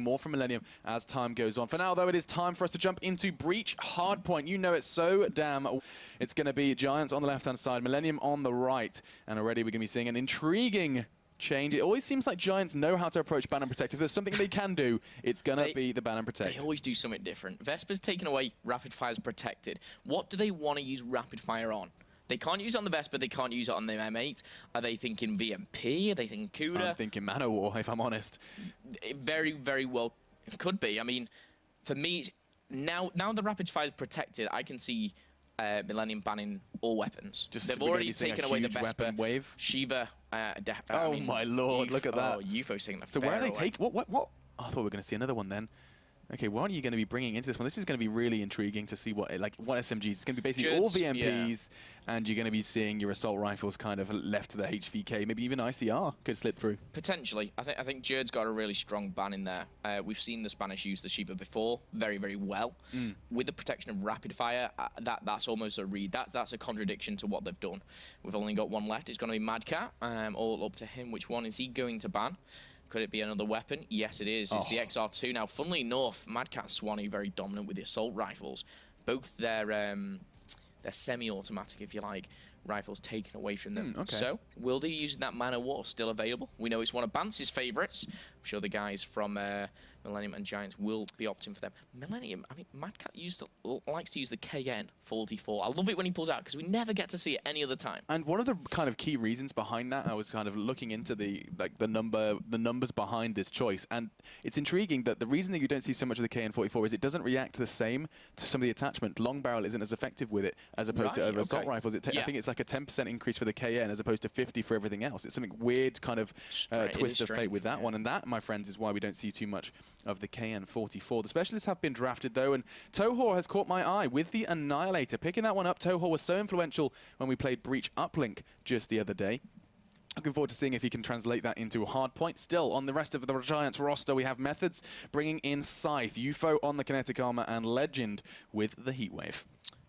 More from Millenium as time goes on. For now, though, it is time for us to jump into Breach Hardpoint. You know it so damn. It's going to be Giants on the left-hand side, Millenium on the right. And already we're going to be seeing an intriguing change. It always seems like Giants know how to approach ban and protect. If there's something they can do, it's going to be the ban and protect. They always do something different. Vesper's taken away, Rapid Fire's protected. What do they want to use Rapid Fire on? They can't use it on the Vesper, they can't use it on the M8. Are they thinking VMP? Are they thinking CUDA? I'm thinking Mana War, if I'm honest. Very, very well could be. I mean, for me, now the Rapid Fire is protected, I can see Millenium banning all weapons. They've already taken away the Vesper wave. Shiva. Oh I mean, my lord! Look at that. Oh, UFO's taking that. So where are they taking? What? Oh, I thought we were going to see another one then. Okay, what are you going to be bringing into this one? This is going to be really intriguing to see what SMGs. It's going to be basically all VMPs, and you're going to be seeing your assault rifles kind of left to the HVK. Maybe even ICR could slip through. Potentially. I think Jerd's got a really strong ban in there. We've seen the Spanish use the Shiva before very, very well. With the protection of Rapid Fire, that's almost a read. That's a contradiction to what they've done. We've only got one left. It's going to be Madcat. All up to him. Which one is he going to ban? Could it be another weapon? Yes, it is. It's the XR2. Now, funnily enough, Madcat Swanee very dominant with the assault rifles. Both their semi-automatic, if you like, rifles taken away from them. Okay. So, will they use that Man of War still available? We know it's one of Bance's favourites. I'm sure the guys from Millenium and Giants will be opting for them. Millenium, I mean, Madcat likes to use the KN-44. I love it when he pulls out because we never get to see it any other time. And one of the kind of key reasons behind that, I was kind of looking into the numbers behind this choice, and it's intriguing that the reason that you don't see so much of the KN-44 is it doesn't react the same to some of the attachment. Long barrel isn't as effective with it as opposed to assault rifles. I think it's like a 10% increase for the KN as opposed to 50 for everything else. It's something weird kind of twist of fate with that one, and that, my friends, is why we don't see too much of the KN-44. The specialists have been drafted, though, and Toho has caught my eye with the Annihilator. Picking that one up, Toho was so influential when we played Breach Uplink just the other day. Looking forward to seeing if he can translate that into a hard point. Still, on the rest of the Giants roster, we have Methods bringing in Scythe, UFO on the kinetic armor, and Legend with the Heatwave.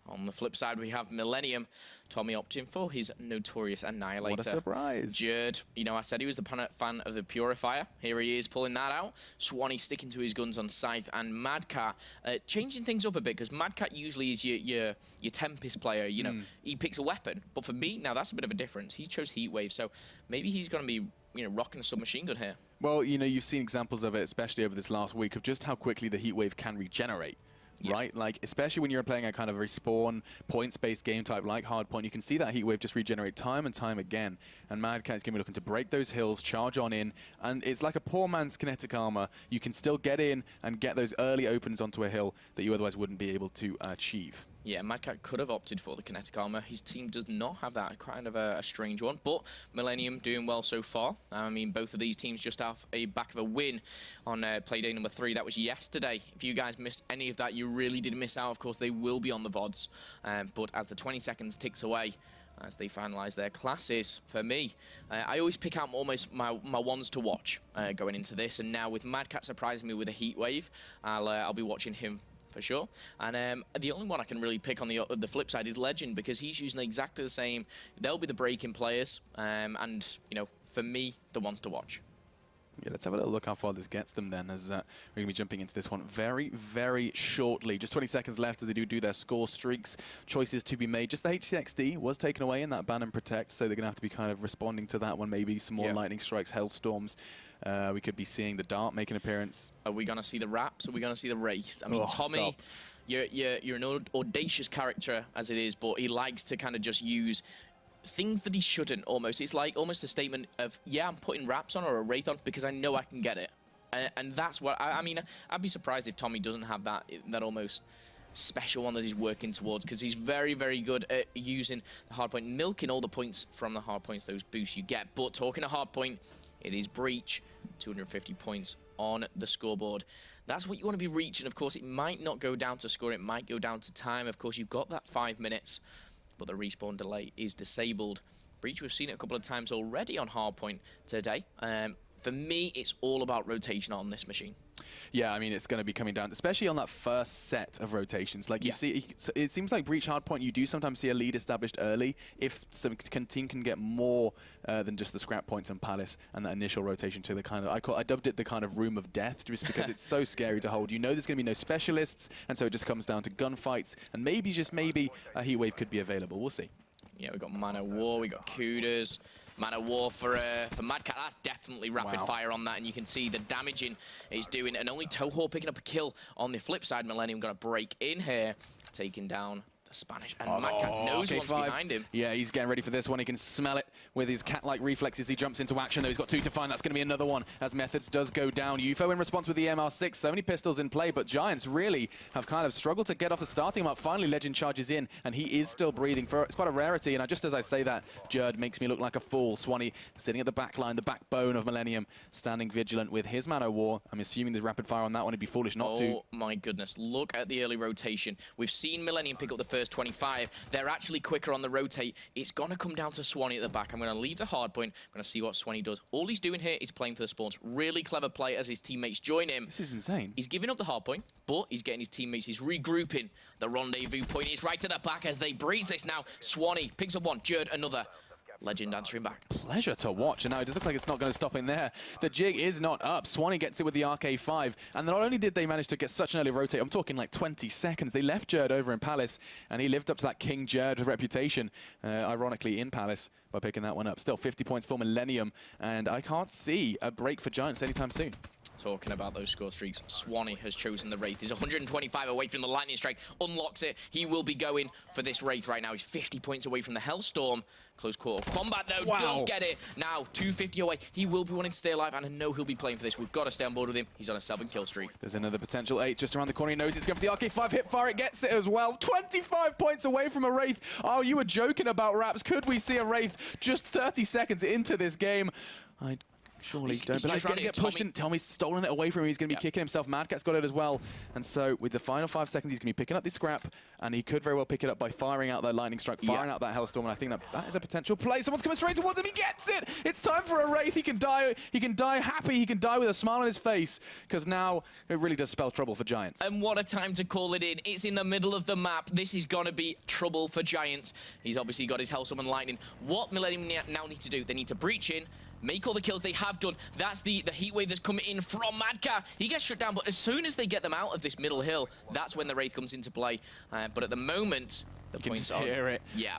On the flip side, we have Millenium. Tommy opting for his notorious Annihilator. What a surprise. Jerd, you know, I said he was the fan of the Purifier. Here he is pulling that out. Swanee sticking to his guns on Scythe. And Madcat changing things up a bit, because Madcat usually is your Tempest player. You know, he picks a weapon. But for me, now that's a bit of a difference. He chose Heatwave, so maybe he's going to be rocking a submachine gun here. Well, you know, you've seen examples of it, especially over this last week, of just how quickly the Heatwave can regenerate. Right? Like, especially when you're playing a kind of respawn, points-based game type like Hardpoint, you can see that Heatwave just regenerate time and time again. And Madcat's going to be looking to break those hills, charge on in, and it's like a poor man's kinetic armor. You can still get in and get those early opens onto a hill that you otherwise wouldn't be able to achieve. Yeah, Madcat could have opted for the kinetic armor. His team does not have that. Kind of a strange one. But Millenium doing well so far. I mean, both of these teams just have a back of a win on Playday number 3. That was yesterday. If you guys missed any of that, you really did miss out. Of course, they will be on the VODs. But as the 20 seconds ticks away, as they finalise their classes, for me, I always pick out almost my ones to watch going into this. And now with Madcat surprising me with a Heatwave, I'll be watching him for sure. And the only one I can really pick on the flip side is Legend, because he's using exactly the same. They'll be the break-in players, and you know, for me, the ones to watch. Yeah, let's have a little look how far this gets them then, as we're going to be jumping into this one very, very shortly. Just 20 seconds left as they do their score streaks. Choices to be made. Just the HCXD was taken away in that ban and protect, so they're going to have to be kind of responding to that one. Maybe some more lightning strikes, hailstorms. We could be seeing the Dart make an appearance. Are we going to see the Raps? Are we going to see the Wraith? I mean, Tommy, you're an audacious character as it is, but he likes to kind of just use things that he shouldn't, almost. It's like almost a statement of, yeah, I'm putting Raps on or a Wraith on because I know I can get it. And that's what, I mean, I'd be surprised if Tommy doesn't have that almost special one that he's working towards, because he's very, very good at using the hardpoint, milking all the points from the hardpoints, those boosts you get. But talking to hardpoint, it is Breach, 250 points on the scoreboard. That's what you want to be reaching. Of course, it might not go down to score, it might go down to time. Of course, you've got that 5 minutes. But the respawn delay is disabled. Breach, we've seen it a couple of times already on Hardpoint today. For me, it's all about rotation on this machine. Yeah, I mean, it's going to be coming down, especially on that first set of rotations. Like, you see, it seems like Breach Hardpoint, you do sometimes see a lead established early if some team can get more than just the scrap points on Palace and that initial rotation to the kind of, I dubbed it the kind of room of death, just because it's so scary to hold. You know there's going to be no specialists, and so it just comes down to gunfights, and maybe, just maybe, a Heatwave could be available. We'll see. Yeah, we've got Man of War, we've got Kudas. Man of War for Mad Cat. That's definitely rapid fire on that, and you can see the damaging it's doing. And only Toho picking up a kill on the flip side. Millenium going to break in here, taking down the Spanish. And Mad Cat knows what's behind him. Yeah, he's getting ready for this one. He can smell it with his cat-like reflexes. He jumps into action, though. He's got 2 to find. That's going to be another one as Methods does go down. UFO in response with the MR6. So many pistols in play, but Giants really have kind of struggled to get off the starting mark. Finally, Legend charges in, and he is still breathing. It's quite a rarity, and just as I say that, Jerd makes me look like a fool. Swanee sitting at the back line, the backbone of Millenium, standing vigilant with his Man of War. I'm assuming there's rapid fire on that one. It'd be foolish not to. Oh, my goodness. Look at the early rotation. We've seen Millenium pick up the first 25. They're actually quicker on the rotate. It's going to come down to Swanee at the back. I'm going to leave the hard point. I'm going to see what Swanee does. All he's doing here is playing for the spawns. Really clever play as his teammates join him. This is insane. He's giving up the hard point, but he's getting his teammates. He's regrouping. The rendezvous point is right at the back as they breeze this now. Swanee picks up one. Jerd another. Legend answering back. Pleasure to watch, and now it does look like it's not going to stop in there. The jig is not up. Swanee gets it with the RK5, and not only did they manage to get such an early rotate, I'm talking like 20 seconds, they left Jerd over in Palace, and he lived up to that King Jerd reputation, ironically, in Palace, by picking that one up. Still 50 points for Millenium, and I can't see a break for Giants anytime soon. Talking about those score streaks, Swanee has chosen the Wraith. He's 125 away from the Lightning Strike, unlocks it. He will be going for this Wraith right now. He's 50 points away from the Hellstorm. Close quarter combat, though, does get it. Now, 250 away. He will be wanting to stay alive, and I know he'll be playing for this. We've got to stay on board with him. He's on a 7-kill streak. There's another potential 8 just around the corner. He knows it's going for the RK5 hip fire. It gets it as well. 25 points away from a Wraith. Oh, you were joking about Raps. Could we see a Wraith just 30 seconds into this game? I surely don't, but he's going to get pushed in. Tommy's stolen it away from him. He's going to be kicking himself. Mad Cat's got it as well. And so with the final 5 seconds, he's going to be picking up the scrap, and he could very well pick it up by firing out that Lightning Strike, firing out that Hellstorm, and I think that is a potential play. Someone's coming straight towards him. He gets it! It's time for a Wraith. He can die happy. He can die with a smile on his face, because now it really does spell trouble for Giants. And what a time to call it in. It's in the middle of the map. This is going to be trouble for Giants. He's obviously got his Hellstorm and Lightning. What Millenium now need to do, they need to breach in, make all the kills. They have done. That's the Heatwave that's coming in from Mad Cat. He gets shut down, but as soon as they get them out of this middle hill, that's when the Wraith comes into play. But at the moment, the points are... hear it. Yeah.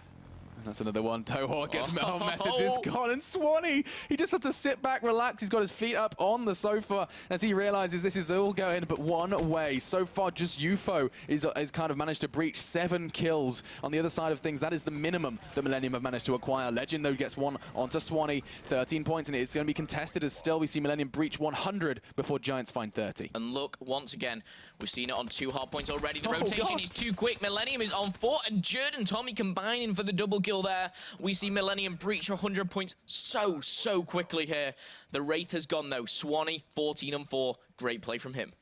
That's another one. Toho gets Methods is gone, and Swanee, he just had to sit back, relax. He's got his feet up on the sofa as he realizes this is all going but one way. So far, just UFO is kind of managed to breach 7 kills. On the other side of things, that is the minimum that Millenium have managed to acquire. Legend, though, gets one onto Swanee, 13 points, and it's going to be contested as still we see Millenium breach 100 before Giants find 30. And look, once again, we've seen it on 2 hard points already. The rotation is too quick. Millenium is on 4, and Jerd and Tommy combining for the double kill there. We see Millenium breach 100 points so quickly here. The Wraith has gone, though. Swanee, 14 and 4. Great play from him.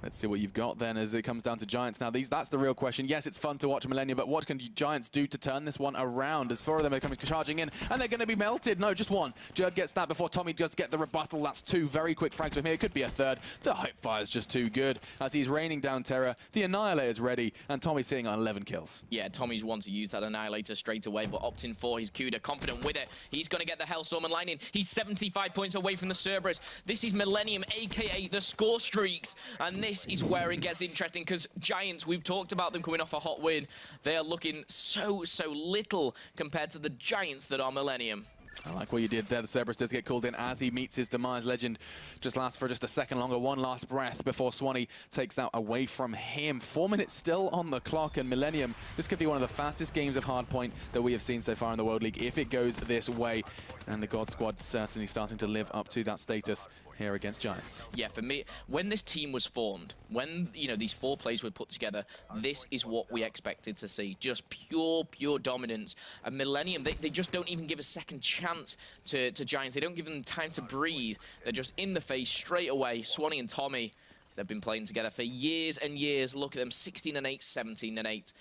Let's see what you've got then as it comes down to Giants. Now, that's the real question. Yes, it's fun to watch Millenium, but what can Giants do to turn this one around? As 4 of them are coming charging in, and they're going to be melted. No, just 1. Jerd gets that before Tommy does get the rebuttal. That's 2 very quick frags from here. It could be a 3rd. The hype fire is just too good as he's raining down terror. The Annihilator's ready, and Tommy's sitting on 11 kills. Yeah, Tommy's wants to use that Annihilator straight away, but opting for his Cuda, confident with it. He's going to get the Hellstorm and Lightning. He's 75 points away from the Cerberus. This is Millenium, a.k.a. the score streaks, and this is where it gets interesting, because Giants, we've talked about them coming off a hot win. They are looking so little compared to the Giants that are Millenium. I like what you did there. The Cerberus does get called in as he meets his demise. Legend just lasts for just a second longer. One last breath before Swanee takes that away from him. 4 minutes still on the clock, and Millenium, this could be one of the fastest games of Hardpoint that we have seen so far in the World League if it goes this way. And the God Squad certainly starting to live up to that status here against Giants. Yeah, for me, when this team was formed, when these 4 players were put together, this is what we expected to see. Just pure dominance. And Millenium, they just don't even give a second chance to Giants. They don't give them time to breathe. They're just in the face straight away. Swanee and Tommy, they've been playing together for years and years. Look at them, 16 and 8, 17 and 8.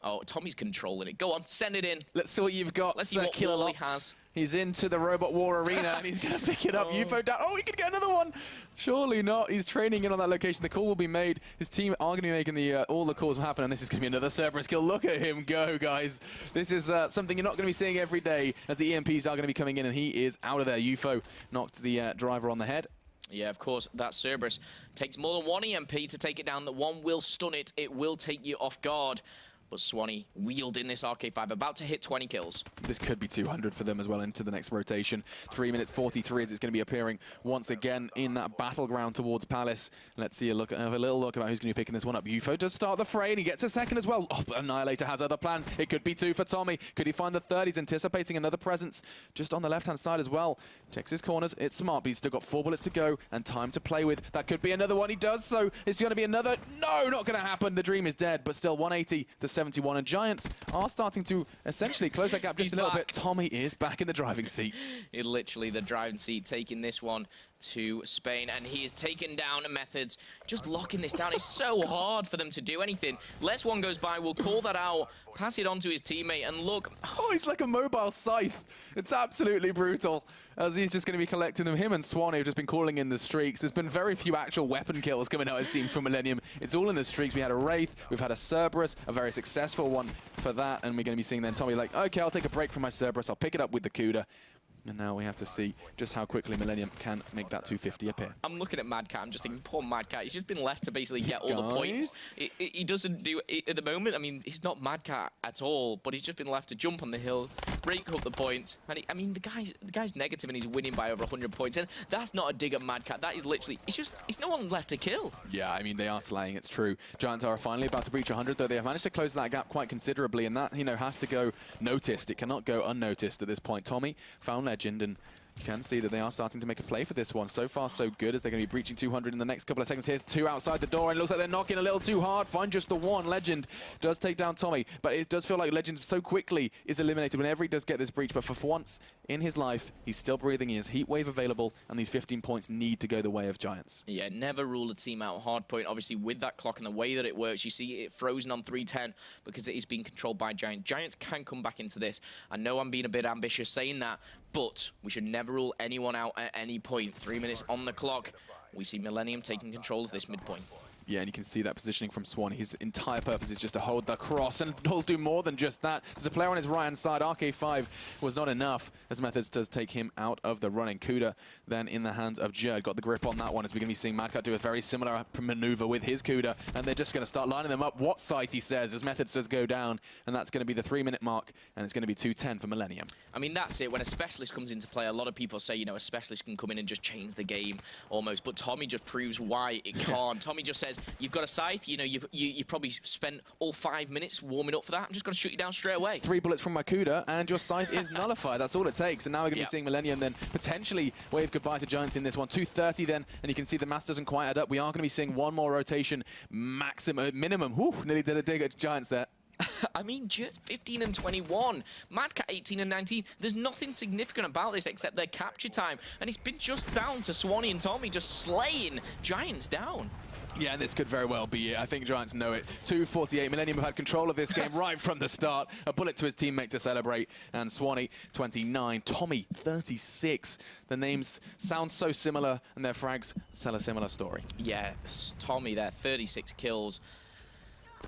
Oh, Tommy's controlling it. Go on, send it in. Let's see what you've got. Let's see what Wally has. He's into the Robot War Arena, and he's going to pick it up. UFO down. Oh, he could get another one. Surely not. He's training in on that location. The call will be made. His team are going to be making all the calls will happen, and this is going to be another Cerberus kill. Look at him go, guys. This is something you're not going to be seeing every day, as the EMPs are going to be coming in, and he is out of there. UFO knocked the driver on the head. Yeah, of course, that Cerberus takes more than one EMP to take it down. That one will stun it. It will take you off guard. But Swanee wielding this RK5, about to hit 20 kills. This could be 200 for them as well into the next rotation. 3 minutes 43 as it's going to be appearing once again in that battleground towards Palace. Let's see have a little look about who's going to be picking this one up. UFO does start the fray, and he gets a second as well. Oh, but Annihilator has other plans. It could be 2 for Tommy. Could he find the third? He's anticipating another presence just on the left-hand side as well. Checks his corners. It's smart, but he's still got 4 bullets to go and time to play with. That could be another one. He does so. It's going to be another. No, not going to happen. The dream is dead, but still 180 to 71, and Giants are starting to essentially close that gap just a little bit. Tommy is back in the driving seat. Literally the driving seat, taking this one to Spain, and he is taking down Methods, just locking this down. It's so hard for them to do anything. Less one goes by, we'll call that out, pass it on to his teammate, and look. Oh, he's like a mobile scythe. It's absolutely brutal, as he's just going to be collecting them. Him and Swanee have just been calling in the streaks. There's been very few actual weapon kills coming out, it seems, from Millenium. It's all in the streaks. We had a Wraith, we've had a Cerberus, a very successful one for that, and we're going to be seeing then Tommy like, okay, I'll take a break from my Cerberus, I'll pick it up with the Cuda. And now we have to see just how quickly Millenium can make that 250 appear. I'm looking at Mad Cat. I'm just thinking, poor Mad Cat. He's just been left to basically get all the points. He doesn't do it at the moment. I mean, he's not Mad Cat at all, but he's just been left to jump on the hill, break up the points. And I mean, the guy's negative and he's winning by over 100 points. And that's not a dig at Mad Cat. That is literally, it's no one left to kill. Yeah, I mean, they are slaying. It's true. Giants are finally about to breach 100, though they have managed to close that gap quite considerably, and that, has to go noticed. It cannot go unnoticed at this point. Tommy found Legend, and you can see that they are starting to make a play for this one. So far, so good, as they're going to be breaching 200 in the next couple of seconds. Here's 2 outside the door, and it looks like they're knocking a little too hard. Find just the one. Legend does take down Tommy, but it does feel like Legend so quickly is eliminated whenever he does get this breach. But for once in his life, he's still breathing. He has Heat Wave available, and these 15 points need to go the way of Giants. Yeah, never rule a team out. Hard point, obviously, with that clock and the way that it works, you see it frozen on 310 because it is being controlled by Giants. Giants can come back into this. I know I'm being a bit ambitious saying that, but we should never rule anyone out at any point. 3 minutes on the clock. We see Millenium taking control of this midpoint. Yeah, and you can see that positioning from Swan. His entire purpose is just to hold the cross, and he'll do more than just that. There's a player on his right-hand side. RK5 was not enough, as Methods does take him out of the running. Cuda then in the hands of Jerd. Got the grip on that one, as we're going to be seeing Mad Cat do a very similar maneuver with his Cuda, and they're just going to start lining them up. What scythe, he says, as Methods does go down, and that's going to be the 3-minute mark, and it's going to be 2:10 for Millenium. I mean, that's it. When a specialist comes into play, a lot of people say, a specialist can come in and just change the game almost, but Tommy just proves why it can't. Tommy just says, you've got a scythe, you've probably spent all 5 minutes warming up for that. I'm just going to shoot you down straight away. 3 bullets from my Cuda, and your scythe is nullified. That's all it takes. And now we're going to be seeing Millenium then potentially wave goodbye to Giants in this one. 2:30 then, and you can see the math doesn't quite add up. We are going to be seeing one more rotation, minimum. Whew, nearly did a dig at Giants there. I mean, just 15 and 21. Mad Cat 18 and 19. There's nothing significant about this except their capture time. And it's been just down to Swanee and Tommy just slaying Giants down. Yeah, and this could very well be it. I think Giants know it. 2:48. Millenium have had control of this game right from the start. A bullet to his teammate to celebrate. And Swanee, 29. Tommy, 36. The names sound so similar, and their frags tell a similar story. Yeah, Tommy there, 36 kills.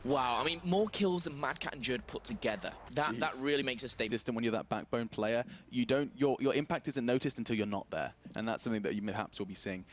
Wow, I mean, more kills than Mad Cat and Jerd put together. That really makes a statement. Distant when you're that backbone player, your impact isn't noticed until you're not there, and that's something that you perhaps will be seeing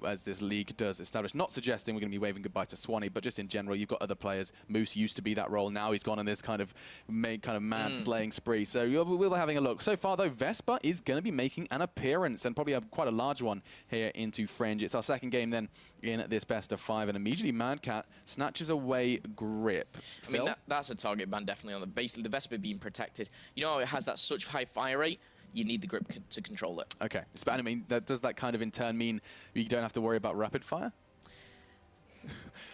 as this league does establish. Not suggesting we're going to be waving goodbye to Swanee, but just in general, you've got other players. Moose used to be that role. Now he's gone on this kind of mad slaying spree. So we'll be having a look. So far, though, Vespa is going to be making an appearance, and probably quite a large one here into Fringe. It's our second game then in this best of 5, and immediately Mad Cat snatches away grip. I mean, that's a target ban definitely on basically the Vespa being protected. You know how it has that such high fire rate? You need the grip to control it. Okay. I mean, does that kind of in turn mean you don't have to worry about rapid fire?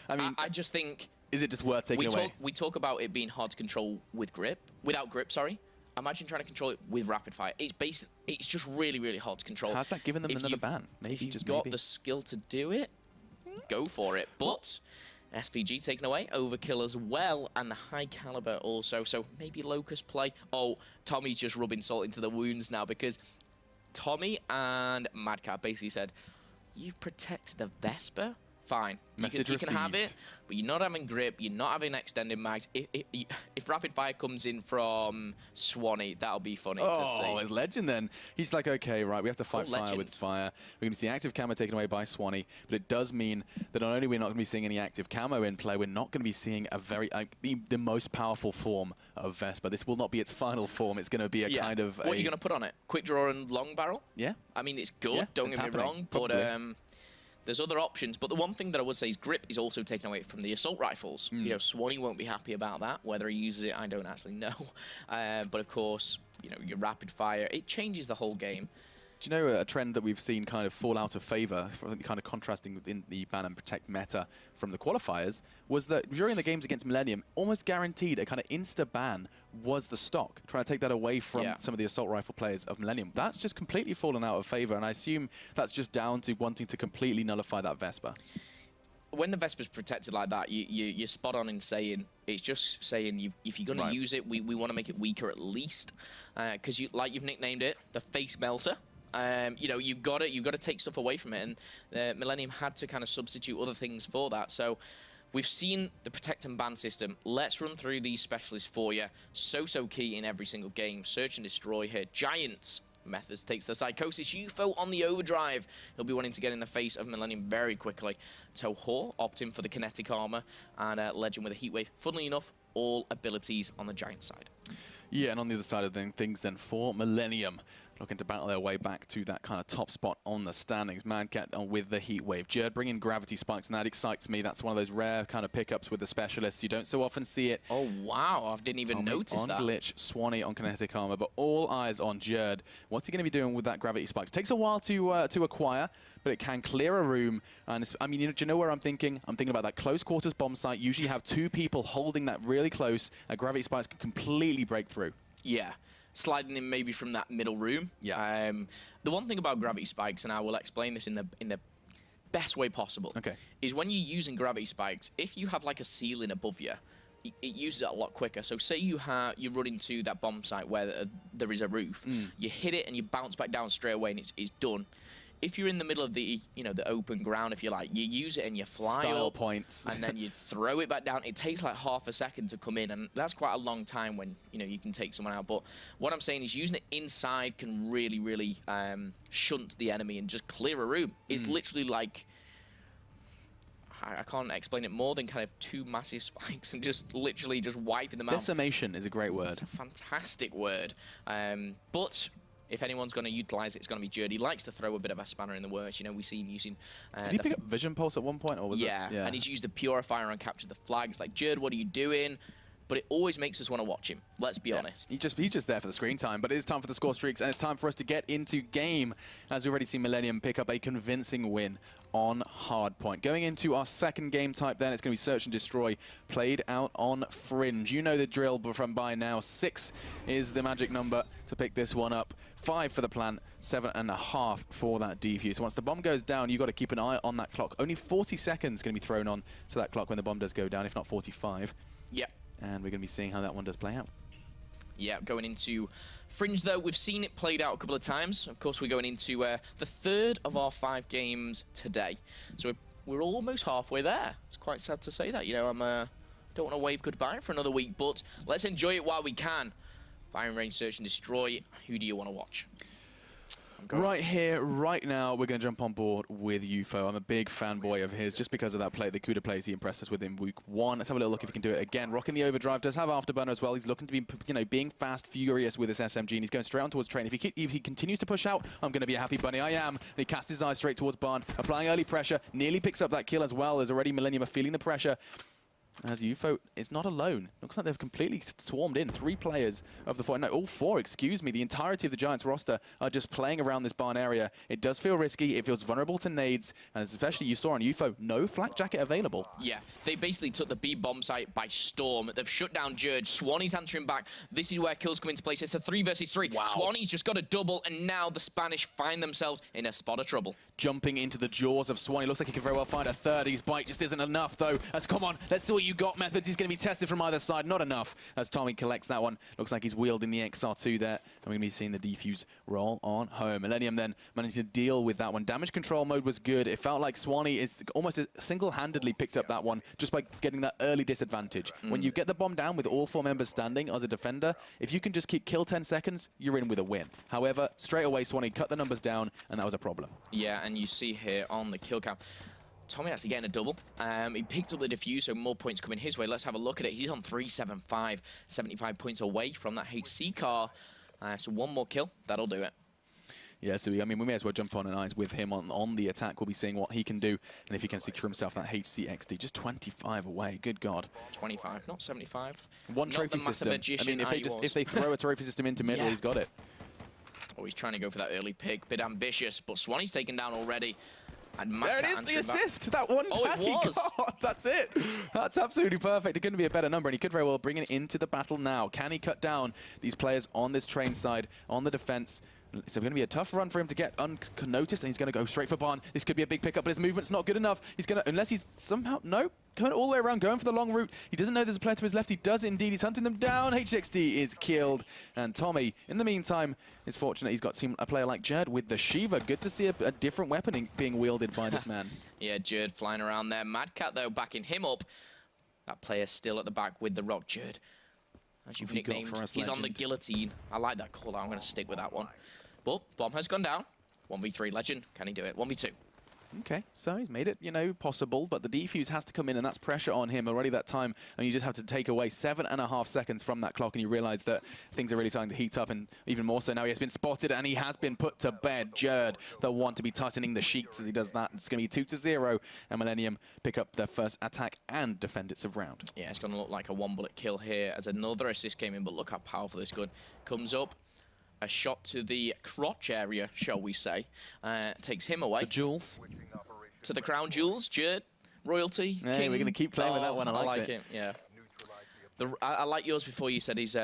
I mean, I just think... Is it just worth taking away? We talk about it being hard to control without grip, sorry. Imagine trying to control it with rapid fire. It's just really, really hard to control. How's that given them another ban? Maybe if you've got the skill to do it, go for it. But SVG taken away, Overkill as well, and the High Caliber also. So maybe Locust play. Oh, Tommy's just rubbing salt into the wounds now, because Tommy and Madcap basically said, you've protected the Vesper? Fine. You can have it, but you're not having grip, you're not having extended mags. If rapid fire comes in from Swanee, that'll be funny to see. Oh, it's Legend then. He's like, okay, right, we have to fight fire with fire. We're going to see active camo taken away by Swanee, but it does mean that not only we're not going to be seeing any active camo in play, we're not going to be seeing a very the most powerful form of Vesper. This will not be its final form. It's going to be a kind of... What are you going to put on it? Quick draw and long barrel? Yeah. I mean, it's good, don't get me wrong, but... there's other options, but the one thing that I would say is grip is also taken away from the assault rifles. You know, Swanee won't be happy about that. Whether he uses it, I don't actually know. But of course, you know, your rapid fire, it changes the whole game. Do you know a trend that we've seen kind of fall out of favor, kind of contrasting in the ban and protect meta from the qualifiers, was that during the games against Millenium, almost guaranteed a kind of insta-ban was the stock, trying to take that away from some of the assault rifle players of Millenium. That's just completely fallen out of favor, and I assume that's just down to wanting to completely nullify that Vesper. When the Vesper's protected like that, you're spot on in saying, it's just saying if you're going to use it, we want to make it weaker at least, because like you've nicknamed it, the face melter. You know, you've got to take stuff away from it, and Millenium had to kind of substitute other things for that. So we've seen the protect and ban system. Let's run through these specialists for you. So key in every single game. Search and destroy here. Giants. Methods takes the Psychosis. UFO on the overdrive. He'll be wanting to get in the face of Millenium very quickly. Toho opting for the kinetic armor, and Legend with a heat wave. Funnily enough, all abilities on the Giant side. Yeah, and on the other side of things then for Millenium, looking to battle their way back to that kind of top spot on the standings. Madcat on with the heat wave. Jerd bringing gravity spikes, and that excites me. That's one of those rare kind of pickups with the specialists. You don't so often see it. Oh, wow. I didn't even notice that. On glitch, Swanee on kinetic armor, but all eyes on Jerd. What's he going to be doing with that gravity spikes? Takes a while to acquire, but it can clear a room. And I mean, do you know where I'm thinking? I'm thinking about that close quarters bomb site. Usually have two people holding that really close. Gravity spikes can completely break through. Yeah. Sliding in maybe from that middle room. Yeah. The one thing about gravity spikes, and I will explain this in the best way possible, is when you're using gravity spikes, if you have like a ceiling above you, it uses it a lot quicker. So say you run into that bomb site where there is a roof, you hit it and you bounce back down straight away, and it's done. If you're in the middle of the the open ground, if you like, you use it and you fly up points, and then you throw it back down. It takes like half a second to come in, and that's quite a long time when you can take someone out. But what I'm saying is using it inside can really shunt the enemy and just clear a room. It's literally like, I can't explain it more than kind of two massive spikes and just literally just wiping them out. Decimation is a great word. It's a fantastic word. But if anyone's going to utilize it, it's going to be Jerd. He likes to throw a bit of a spanner in the works. We see him using... Did he pick up Vision Pulse at one point? Or was yeah, and he's used the Purifier and captured the flags. Like, Jerd, what are you doing? But it always makes us want to watch him. Let's be honest. He's just there for the screen time. But it is time for the score streaks, and it's time for us to get into game. As we've already seen Millenium pick up a convincing win on Hardpoint. Going into our second game type then, it's going to be Search and Destroy, played out on Fringe. You know the drill from by now. 6 is the magic number to pick this one up. 5 for the plant, 7.5 for that defuse. So once the bomb goes down, you've got to keep an eye on that clock. Only 40 seconds going to be thrown on to that clock when the bomb does go down, if not 45. Yep. And we're going to be seeing how that one does play out. Yeah, going into Fringe, though, we've seen it played out a couple of times. Of course, we're going into the third of our 5 games today. So we're almost halfway there. It's quite sad to say that. Don't want to wave goodbye for another week, but let's enjoy it while we can. Firing range, Search and Destroy. Who do you want to watch? Right here, right now, we're going to jump on board with UFO. I'm a big fanboy of his, just because of that play, the CUDA plays he impressed us with in week 1. Let's have a little look if he can do it again. Rocking the overdrive, does have afterburner as well. He's looking to be, being fast, furious with this SMG, and he's going straight on towards train. If he continues to push out, I'm going to be a happy bunny. I am. And he casts his eyes straight towards Barn, applying early pressure, nearly picks up that kill as well, as already Millenium are feeling the pressure. As UFO is not alone. Looks like they've completely swarmed in. 3 players of the 4. No, all 4, excuse me. The entirety of the Giants roster are just playing around this barn area. It does feel risky. It feels vulnerable to nades. And especially you saw on UFO, no flak jacket available. Yeah, they basically took the B bomb site by storm. They've shut down Jerd. Swanee's answering back. This is where kills come into place. It's a 3 versus 3. Wow. Swanee's just got a double, and now the Spanish find themselves in a spot of trouble. jumping into the jaws of Swanee. Looks like he could very well find a third. His bite just isn't enough, though. As come on, let's see what you got, Methods. He's going to be tested from either side. Not enough as Tommy collects that one. Looks like he's wielding the XR2 there. And we're going to be seeing the defuse roll on home. Millennium then managed to deal with that one. Damage control mode was good. It felt like Swanee is almost single-handedly picked up that one just by getting that early disadvantage. When you get the bomb down with all 4 members standing as a defender, if you can just keep kill 10 seconds, you're in with a win. However, straight away, Swanee cut the numbers down, and that was a problem. Yeah, and you see here on the kill cam, Tommy actually getting a double. He picked up the defuse, so more points coming his way. Let's have a look at it. He's on 375, 75 points away from that HC car. So one more kill, that'll do it. Yeah, so I mean, we may as well jump on an eyes with him on the attack. We'll be seeing what he can do, and if he can secure himself that HCXD. Just 25 away, good God. 25, not 75. One not trophy the system. I mean, if they throw a trophy system into middle, he's got it. Oh, he's trying to go for that early pick. Bit ambitious, but Swanee's taken down already. And there it is, the assist. That one tack he got. That's it. That's absolutely perfect. It couldn't be a better number, and he could very well bring it into the battle now. Can he cut down these players on this train side, on the defense? It's going to be a tough run for him to get unnoticed, and he's going to go straight for Barn. This could be a big pickup, but his movement's not good enough. He's going to, unless he's somehow, no, coming all the way around, going for the long route. He doesn't know there's a player to his left. He does indeed. He's hunting them down. HXD is killed, and Tommy, in the meantime, is fortunate he's got a player like Jerd with the Shiva. Good to see a different weapon being wielded by this man. Yeah, Jerd flying around there. Mad Cat, though, backing him up. That player still at the back with the rock. Jerd, as you've nicknamed, he's on the guillotine. I like that call. I'm going to stick with that one. But bomb has gone down. 1v3 legend. Can he do it? 1v2. Okay, so he's made it, you know, possible, but the defuse has to come in, and that's pressure on him already that time, and you just have to take away 7.5 seconds from that clock, and you realize that things are really starting to heat up, and even more so now he has been spotted, and he has been put to bed. Jerd, the one to be tightening the sheets as he does that. It's going to be 2-0, and Millennium pick up their first attack and defend its round. Yeah, it's going to look like a one-bullet kill here as another assist came in, but look how powerful this gun comes up. A shot to the crotch area, shall we say. Takes him away. The jewels. To the crown jewels, Jerd, royalty, yeah, king. We're going to keep playing with that one. I like it. Yeah. I like yours before you said his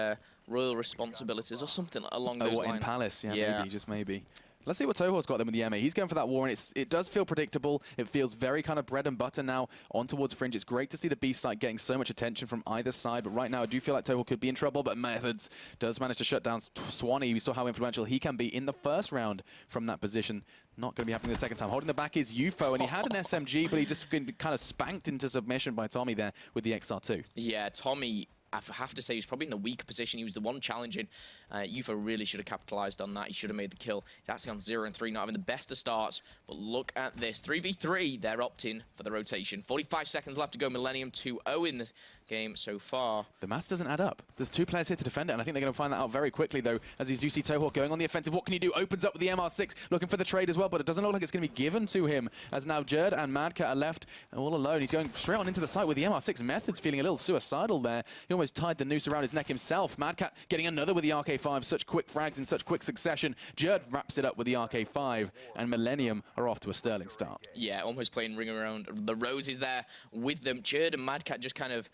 royal responsibilities or something along those lines. In Palace, yeah, maybe, just maybe. Let's see what Toho's got then with the MA. He's going for that war, and it does feel predictable. It feels very kind of bread and butter now on towards Fringe. It's great to see the B site getting so much attention from either side, but right now I do feel like Toho could be in trouble, but Methods does manage to shut down Swanee. We saw how influential he can be in the first round from that position. Not going to be happening the second time. Holding the back is UFO, and he had an SMG, but he just been kind of spanked into submission by Tommy there with the XR2. Yeah, Tommy, I have to say, he's probably in the weaker position. He was the one challenging. UFO really should have capitalized on that. He should have made the kill. He's actually on 0-3, not having the best of starts. But look at this. 3v3, they're opting for the rotation. 45 seconds left to go. Millennium 2-0 in this game so far. The maths doesn't add up. There's 2 players here to defend it, and I think they're going to find that out very quickly, though, as you see Toho going on the offensive. What can he do? Opens up with the MR6, looking for the trade as well, but it doesn't look like it's going to be given to him, as now Jerd and Madcat are left all alone. He's going straight on into the site with the MR6. Methods feeling a little suicidal there. He almost tied the noose around his neck himself. Madcat getting another with the RK5. Such quick frags in such quick succession. Jerd wraps it up with the RK5, and Millennium are off to a sterling start. Yeah, almost playing ring around the roses there with them. Jerd and Madcat just kind of,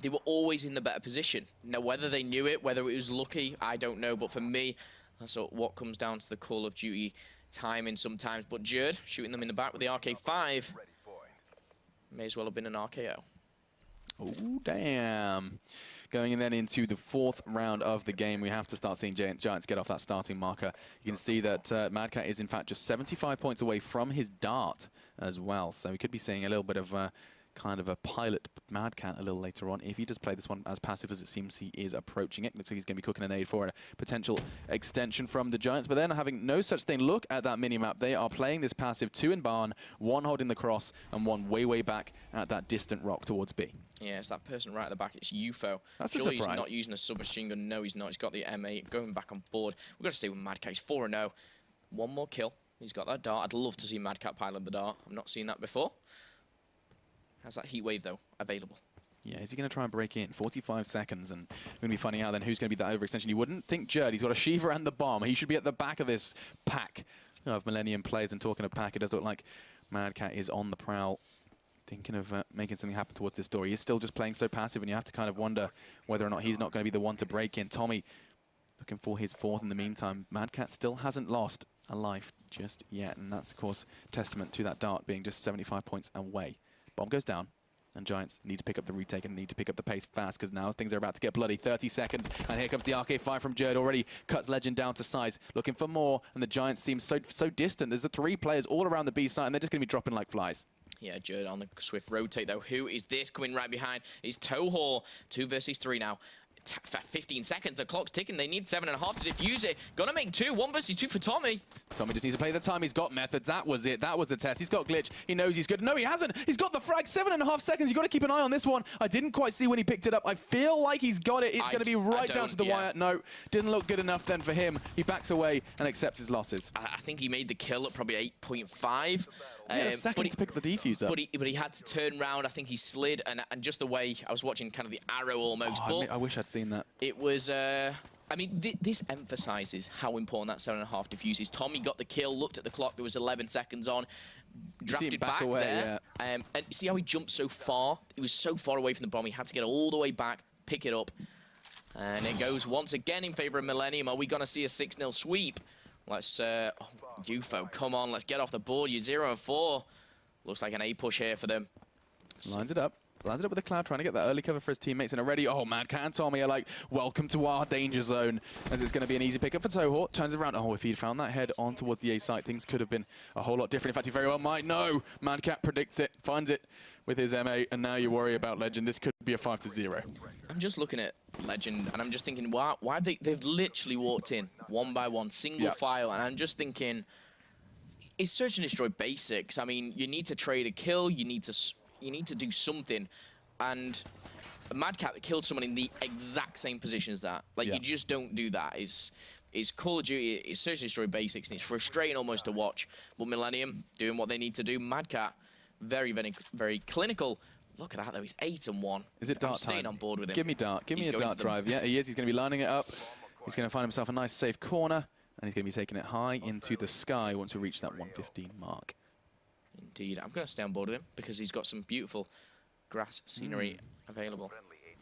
they were always in the better position. Now, whether they knew it, whether it was lucky, I don't know. But for me, that's what comes down to the Call of Duty timing sometimes. But Jerd shooting them in the back with the RK5. May as well have been an RKO. Oh, damn. Going in then into the 4th round of the game, we have to start seeing Giants get off that starting marker. You can see that Madcat is, in fact, just 75 points away from his dart as well. So we could be seeing a little bit of kind of a pilot Madcat a little later on, if he does play this one as passive as it seems he is approaching it. Looks like he's going to be cooking an aid for a potential extension from the Giants, but then having no such thing. Look at that mini-map. They are playing this passive, 2 in barn, 1 holding the cross, and 1 way back at that distant rock towards B. Yeah, it's that person right at the back. It's UFO. That's surely a surprise. He's not using a submachine gun. No, he's not. He's got the M8 going back on board. We've got to stay with Madcat. He's 4-0. 1 more kill. He's got that dart. I'd love to see Madcat pilot the dart. I've not seen that before. How's that heat wave, though, available? Yeah, is he going to try and break in? 45 seconds, and we're going to be finding out then who's going to be that overextension. You wouldn't think Jerd. He's got a Shiva and the bomb. He should be at the back of this pack of Millennium players. And talking of pack, it does look like Madcat is on the prowl, thinking of making something happen towards this door. He is still just playing so passive, and you have to kind of wonder whether or not he's not going to be the one to break in. Tommy looking for his 4th in the meantime. Madcat still hasn't lost alive just yet. And that's, of course, testament to that dart being just 75 points away. Bomb goes down. And Giants need to pick up the retake and need to pick up the pace fast because now things are about to get bloody. 30 seconds, and here comes the arcade fire from Journée. Already cuts Legend down to size, looking for more, and the Giants seem so distant. There's 3 players all around the B site, and they're just going to be dropping like flies. Yeah, Journée on the swift rotate, though. Who is this coming right behind? It's Toho. 2 versus 3 now. 15 seconds, the clock's ticking. They need 7.5 to defuse it. Gonna make 2. 1 versus 2 for Tommy. Tommy just needs to play the time. He's got methods. That was it. That was the test. He's got glitch. He knows he's good. No, he hasn't. He's got the frag. 7.5 seconds. You've got to keep an eye on this one. I didn't quite see when he picked it up. I feel like he's got it. It's going to be right down to the wire. No, didn't look good enough then for him. He backs away and accepts his losses. I think he made the kill at probably 8.5. He had a second to pick the defuse up. But he had to turn around. I think he slid, and just the way I was watching kind of the arrow almost. Oh, I wish I'd seen that. It was, I mean, this emphasizes how important that 7.5 defuse is. Tommy got the kill, looked at the clock, there was 11 seconds on, drafted back away, there. Yeah. And see how he jumped so far? He was so far away from the bomb, he had to get all the way back, pick it up. And it goes once again in favor of Millenium. Are we going to see a 6-0 sweep? Let's, UFO, come on, let's get off the board. You're 0-4. Looks like an A push here for them. Lines it up. Lines it up with a cloud, trying to get that early cover for his teammates. And already, oh, Madcat and Tommy are like, welcome to our danger zone. As it's going to be an easy pickup for Toho. Turns it around. Oh, if he'd found that head on towards the A site, things could have been a whole lot different. In fact, he very well might. No, Madcat predicts it, finds it with his MA. And now you worry about Legend. This could be a 5-0. I'm just looking at Legend, and I'm just thinking, why they've literally walked in one by one, single file, and I'm just thinking, it's search and destroy basics. I mean, you need to trade a kill, you need to do something, and Madcat killed someone in the exact same position as that. Like, you just don't do that. It's Call of Duty, it's search and destroy basics, and it's frustrating almost to watch. But Millenium doing what they need to do. Madcat, very, very, very clinical. Look at that, though. He's 8-1. Is it dart I'm staying time? on board with him. Give me dart. Give me a dart drive. Yeah, he is. He's going to be lining it up. He's going to find himself a nice, safe corner. And he's going to be taking it high into the sky once we reach that 115 mark. Indeed. I'm going to stay on board with him because he's got some beautiful grass scenery available.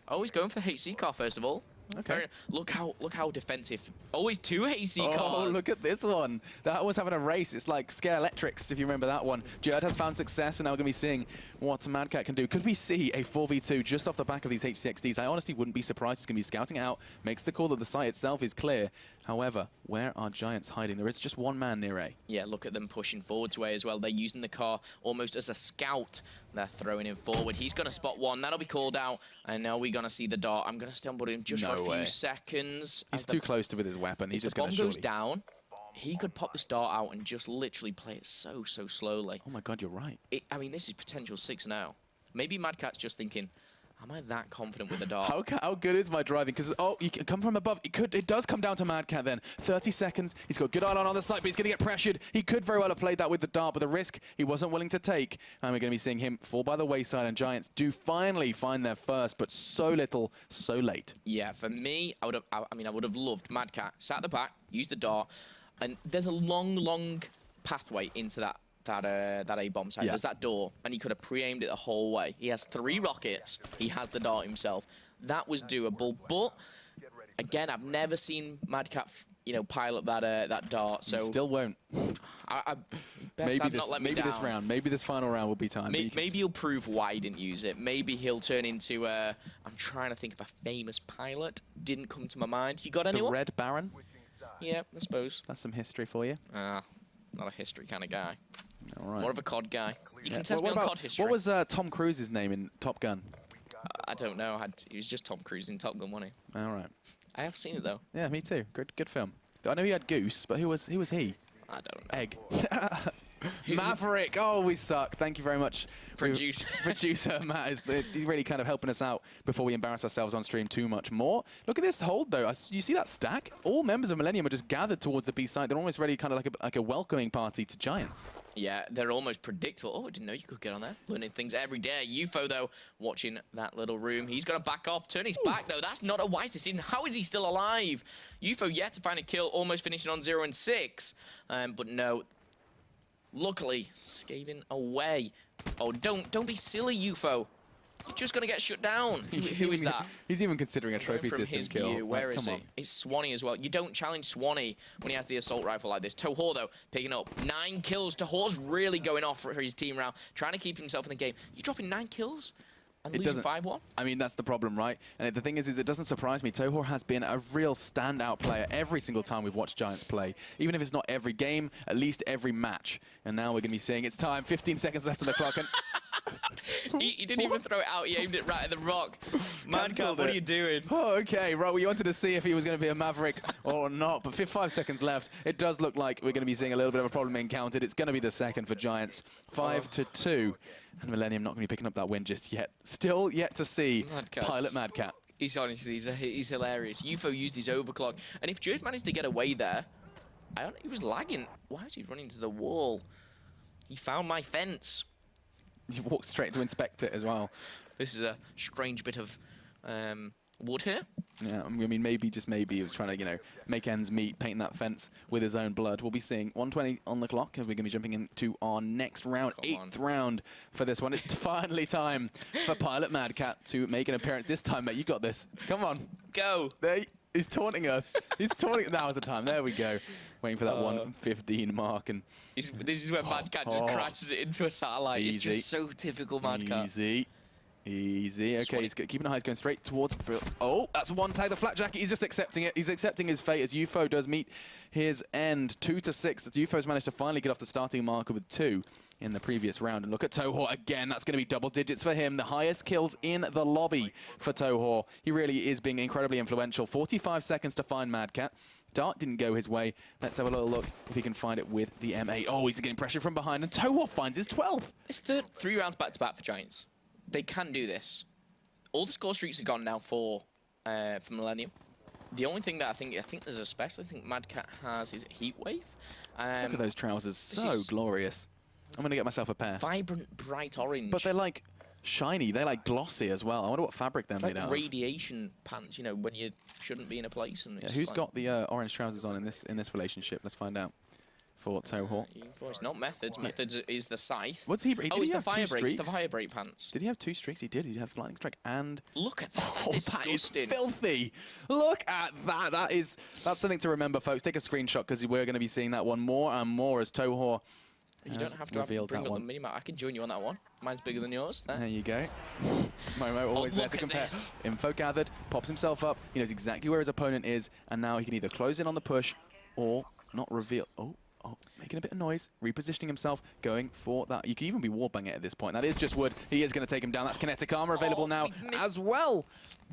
Oh, he's going for HC car, first of all. Okay. Look how defensive. Always 2 HC cars. Oh, look at this one. That was having a race. It's like Scare Electrics, if you remember that one. Jerd has found success, and now we're going to be seeing what Madcat can do. Could we see a 4v2 just off the back of these HCXDs? I honestly wouldn't be surprised. He's going to be scouting it out, makes the call that the site itself is clear. However, where are Giants hiding? There is just one man near A. Yeah, look at them pushing forward to A as well. They're using the car almost as a scout. They're throwing him forward. He's going to spot one. That'll be called out. And now we're going to see the dart. I'm going to stay on board him just for a few seconds. He's too close to with his weapon. He's just going to surely... If the bomb goes down, he could pop this dart out and just literally play it so slowly. Oh my God, you're right. I mean, this is potential 6-0. Maybe Madcat's just thinking, am I that confident with the dart? How good is my driving? Because, oh, you can come from above. It does come down to Madcat then. 30 seconds. He's got good island on the side, but he's going to get pressured. He could very well have played that with the dart, but the risk he wasn't willing to take. And we're going to be seeing him fall by the wayside, and Giants do finally find their first, but so little, so late. Yeah, for me, I would have loved Madcat. Sat at the back, used the dart, and there's a long pathway into that A-bomb site. There's that door, and he could have pre-aimed it the whole way. He has 3 rockets. He has the dart himself. That was doable, but again, I've never seen Madcat, pilot that dart. So he still won't. Maybe this round, maybe this final round will be time. Maybe he'll prove why he didn't use it. Maybe he'll turn into I'm trying to think of a famous pilot. Didn't come to my mind. You got anyone? The Red Baron? Yeah, I suppose. That's some history for you. Not a history kind of guy. All right. More of a COD guy. You can test me on COD history. What was Tom Cruise's name in Top Gun? I don't know. He was just Tom Cruise in Top Gun, wasn't he? All right. I have seen it though. Yeah, me too. Good film. I know he had Goose, but who was he? I don't know. Egg. Maverick. Oh, we suck. Thank you very much. Producer Matt he's really kind of helping us out before we embarrass ourselves on stream too much more. Look at this hold, though. You see that stack? All members of Millenium are just gathered towards the B site. They're almost ready, kind of like a welcoming party to Giants. Yeah, they're almost predictable. Oh, I didn't know you could get on there. Learning things every day. UFO, though, watching that little room. He's going to back off. Turn his back, though. That's not a wise decision. How is he still alive? UFO yet to find a kill, almost finishing on 0-6. But no. Luckily, skating away. Oh, don't be silly, UFO. You're just going to get shut down. Who is that? He's even considering a trophy system kill. Where is he? It's Swanee as well. You don't challenge Swanee when he has the assault rifle like this. Toho, though, picking up 9 kills. Toho's really going off for his team round, trying to keep himself in the game. You're dropping 9 kills? And losing 5-1? I mean, that's the problem, right? And the thing is it doesn't surprise me. Toho has been a real standout player every single time we've watched Giants play. Even if it's not every game, at least every match. And now we're going to be seeing it's time. 15 seconds left on the clock. And he didn't even throw it out. He aimed it right at the rock. Madcap, what are you doing? Oh, okay. Right, we wanted to see if he was going to be a Maverick or not. But 5 seconds left. It does look like we're going to be seeing a little bit of a problem encountered. It's going to be the second for Giants. 5-2. And Millenium not going to be picking up that win just yet. Still yet to see Pilot Madcat. He's honestly, he's hilarious. UFO used his overclock. And if Judge managed to get away there, he was lagging. Why is he running to the wall? He found my fence. He walked straight to inspect it as well. This is a strange bit of wood here. Yeah, I mean, maybe, just maybe, he was trying to, you know, make ends meet, painting that fence with his own blood. We'll be seeing 120 on the clock as we're going to be jumping into our next round, 8th round for this one. It's finally time for Pilot Madcat to make an appearance. This time, mate, you got this. Come on. Go. He's taunting us. He's taunting. That was the time. There we go. Waiting for that 1:15 mark. And this is where Madcat just crashes it into a satellite. Easy. It's just so typical Madcat. Easy. Easy. Okay, he's keeping an eye. He's going straight towards... Oh, that's one tag. The flat jacket. He's just accepting it. He's accepting his fate as UFO does meet his end. 2-6. As UFO's managed to finally get off the starting marker with 2 in the previous round. And look at Toho again. That's going to be double digits for him. The highest kills in the lobby for Toho. He really is being incredibly influential. 45 seconds to find Madcat. Dart didn't go his way. Let's have a little look if he can find it with the M8. Oh, he's getting pressure from behind. And Toho finds his 12th. It's 3 rounds back-to-back for Giants. They can do this. All the score streaks are gone now for Millenium. The only thing that I think there's a special thing Madcat has is Heat Wave. Look at those trousers, so glorious. I'm going to get myself a pair. Vibrant, bright orange. But they're like shiny, they're like glossy as well. I wonder what fabric they're made out of. Radiation pants, you know, when you shouldn't be in a place. And yeah, who's got the orange trousers on in this relationship? Let's find out. For Toho. It's not Methods. Methods is the Scythe. What's he? It's the Fire Break. It's the Fire Break pants. Did he have 2 streaks? He did. He have Lightning Strike and... Look at that. That's disgusting. That is filthy. Look at that. That's something to remember, folks. Take a screenshot because we're going to be seeing that one more and more as Toho. You don't have to bring up the minimap. I can join you on that one. Mine's bigger than yours. There you go. Momo always there to compare. Info gathered. Pops himself up. He knows exactly where his opponent is, and now he can either close in on the push or not reveal. Oh, making a bit of noise, repositioning himself, going for that. You can even be wallbanging it at this point. That is just wood. He is going to take him down. That's kinetic armor available now as well.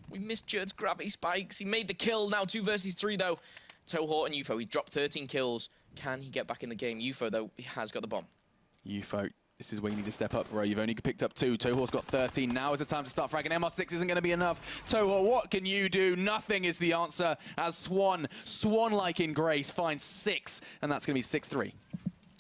We missed Jerd's gravity spikes. He made the kill. Now 2 versus 3, though. Toho and UFO, he dropped 13 kills. Can he get back in the game? UFO, though, he has got the bomb. UFO, this is where you need to step up, bro. You've only picked up 2. Toho's got 13. Now is the time to start fragging. MR6 isn't going to be enough. Toho, what can you do? Nothing is the answer as Swan-like in grace, finds 6, and that's going to be 6-3.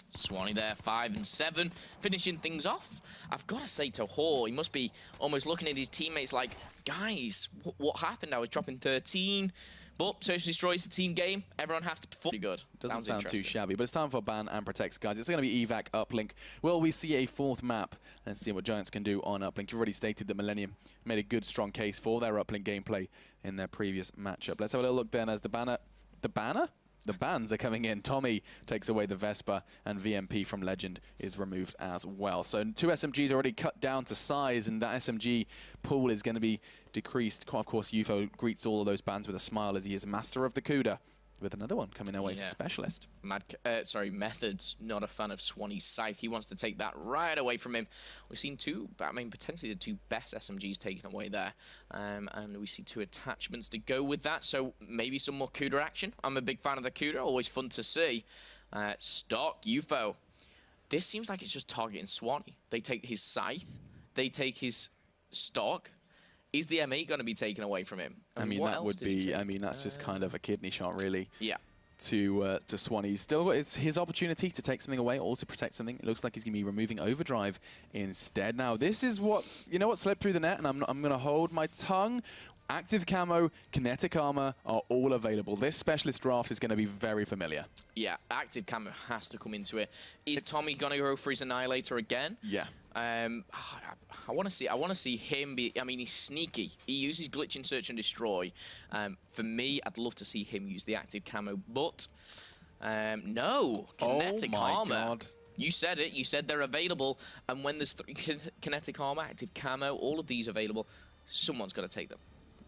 Swanee there, 5 and 7, finishing things off. I've got to say, Toho, he must be almost looking at his teammates like, guys, what happened? I was dropping 13. But Search destroys the team game. Everyone has to perform. Pretty good. Doesn't sound too shabby, but it's time for ban and protects, guys. It's going to be evac uplink. Will we see a 4th map? Let's see what Giants can do on uplink. You've already stated that Millenium made a good, strong case for their uplink gameplay in their previous matchup. Let's have a little look then as the bans are coming in. Tommy takes away the Vespa, and VMP from Legend is removed as well. So 2 SMGs already cut down to size, and that SMG pool is going to be decreased. Of course, UFO greets all of those bans with a smile as he is master of the CUDA, with another one coming away for Specialist. Methods, not a fan of Swanee's Scythe. He wants to take that right away from him. We've seen 2, I mean, potentially the 2 best SMGs taken away there. And we see 2 attachments to go with that, so maybe some more CUDA action. I'm a big fan of the CUDA, always fun to see. Stock, UFO. This seems like it's just targeting Swanee. They take his Scythe, they take his Stock. Is the M8 going to be taken away from him? I mean, that would be, I mean, that's just kind of a kidney shot, really. Yeah. To Swanee. He's still got his opportunity to take something away or to protect something. It looks like he's going to be removing Overdrive instead. Now, this is what's, you know what slipped through the net, and I'm going to hold my tongue. Active Camo, Kinetic Armor are all available. This Specialist draft is going to be very familiar. Yeah, Active Camo has to come into it. Is Tommy going to go for his Annihilator again? Yeah. I want to see him be. I mean, he's sneaky. He uses Glitch in Search and Destroy. For me, I'd love to see him use the Active Camo, but no, Kinetic Armor. God. You said it. You said they're available, and when there's Kinetic Armor, Active Camo, all of these available, someone's got to take them.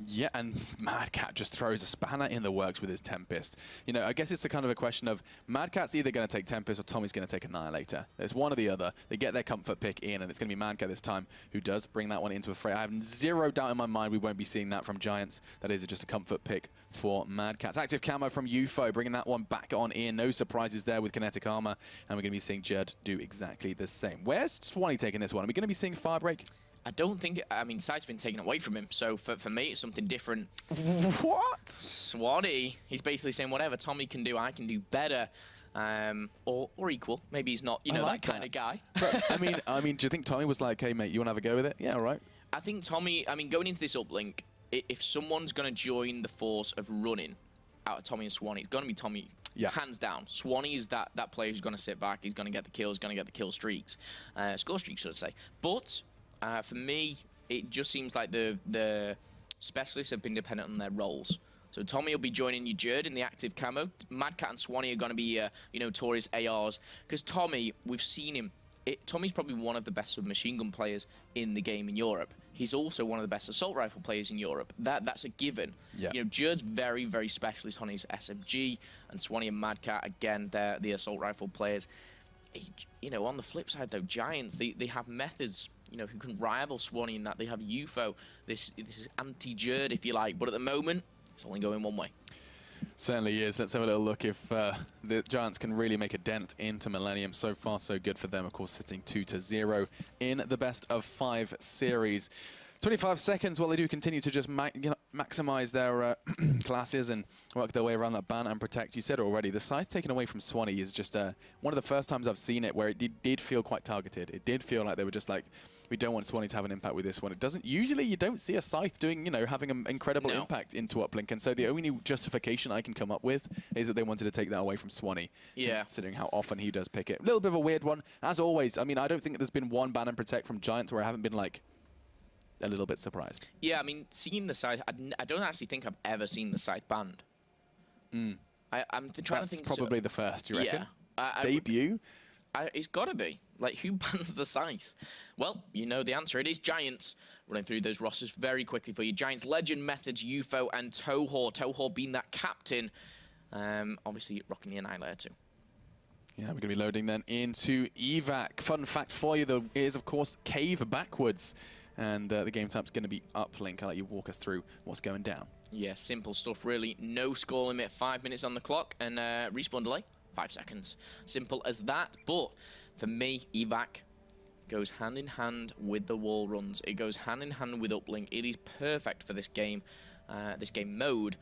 Yeah, and Mad Cat just throws a spanner in the works with his Tempest. You know, I guess it's the kind of a question of Mad Cat's either going to take Tempest or Tommy's going to take Annihilator. There's one or the other. They get their comfort pick in, and it's going to be Mad Cat this time who does bring that one into a fray. I have zero doubt in my mind we won't be seeing that from Giants. That is just a comfort pick for Mad Cats. Active Camo from UFO, bringing that one back on in. No surprises there with Kinetic Armor, and we're going to be seeing Jerd do exactly the same. Where's Swanee taking this one? Are we going to be seeing Firebreak? I don't think. I mean, Sight's been taken away from him, so for me, it's something different. What? Swanee, he's basically saying whatever Tommy can do, I can do better, or equal. Maybe he's not, that kind of guy. But, I mean, do you think Tommy was like, "Hey, mate, you want to have a go with it?" Yeah, all right. I think Tommy. I mean, going into this uplink, if someone's going to join the force of running out of Tommy and Swanee, it's going to be Tommy. Yeah. Hands down. Swanee is that player who's going to sit back. He's going to get the kills. Going to get the kill streaks, score streaks, should I say? But for me, it just seems like the specialists have been dependent on their roles. So Tommy will be joining you, Jerd, in the Active Camo. Mad Cat and Swanee are going to be, notorious ARs. Because Tommy, we've seen him. Tommy's probably one of the best submachine gun players in the game in Europe. He's also one of the best assault rifle players in Europe. That's a given. Yeah. Jerd's very, very specialist on his SMG. And Swanee and Mad Cat, again, they're the assault rifle players. On the flip side, though, Giants, they have methods, who can rival Swanee in that. They have UFO, this is anti-Jerd, if you like. But at the moment, it's only going one way. Certainly is. Let's have a little look if the Giants can really make a dent into Millenium. So far, so good for them. Of course, sitting 2-0 in the best of 5 series. 25 seconds while they do continue to just maximize their classes and work their way around that ban and protect. You said already, the scythe taken away from Swanee is just one of the first times I've seen it where it did feel quite targeted. It did feel like they were just like, we don't want Swanee to have an impact with this one. It doesn't, usually you don't see a scythe doing, having an incredible impact into uplink. And so the only justification I can come up with is that they wanted to take that away from Swanee. Yeah. Considering how often he does pick it. A little bit of a weird one. As always, I mean, I don't think there's been one ban and protect from Giants where I haven't been like, a little bit surprised. Yeah, I mean, seeing the scythe, I don't actually think I've ever seen the scythe banned. I'm trying to think. That's probably the first, you reckon? Yeah. Debut? It's got to be. Like, who bans the scythe? Well, you know the answer. It is Giants. Running through those rosters very quickly for you. Giants, Legend, Methods, UFO, and Toho. Toho being that captain. Obviously, rocking the Annihilator too. Yeah, we're going to be loading then into evac. Fun fact for you, though, is, of course, cave backwards. And the game type's going to be uplink. I'll let you walk us through what's going down. Yeah, simple stuff, really. No score limit, 5 minutes on the clock, and respawn delay, 5 seconds. Simple as that. But for me, evac goes hand in hand with the wall runs. It goes hand in hand with uplink. It is perfect for this game mode.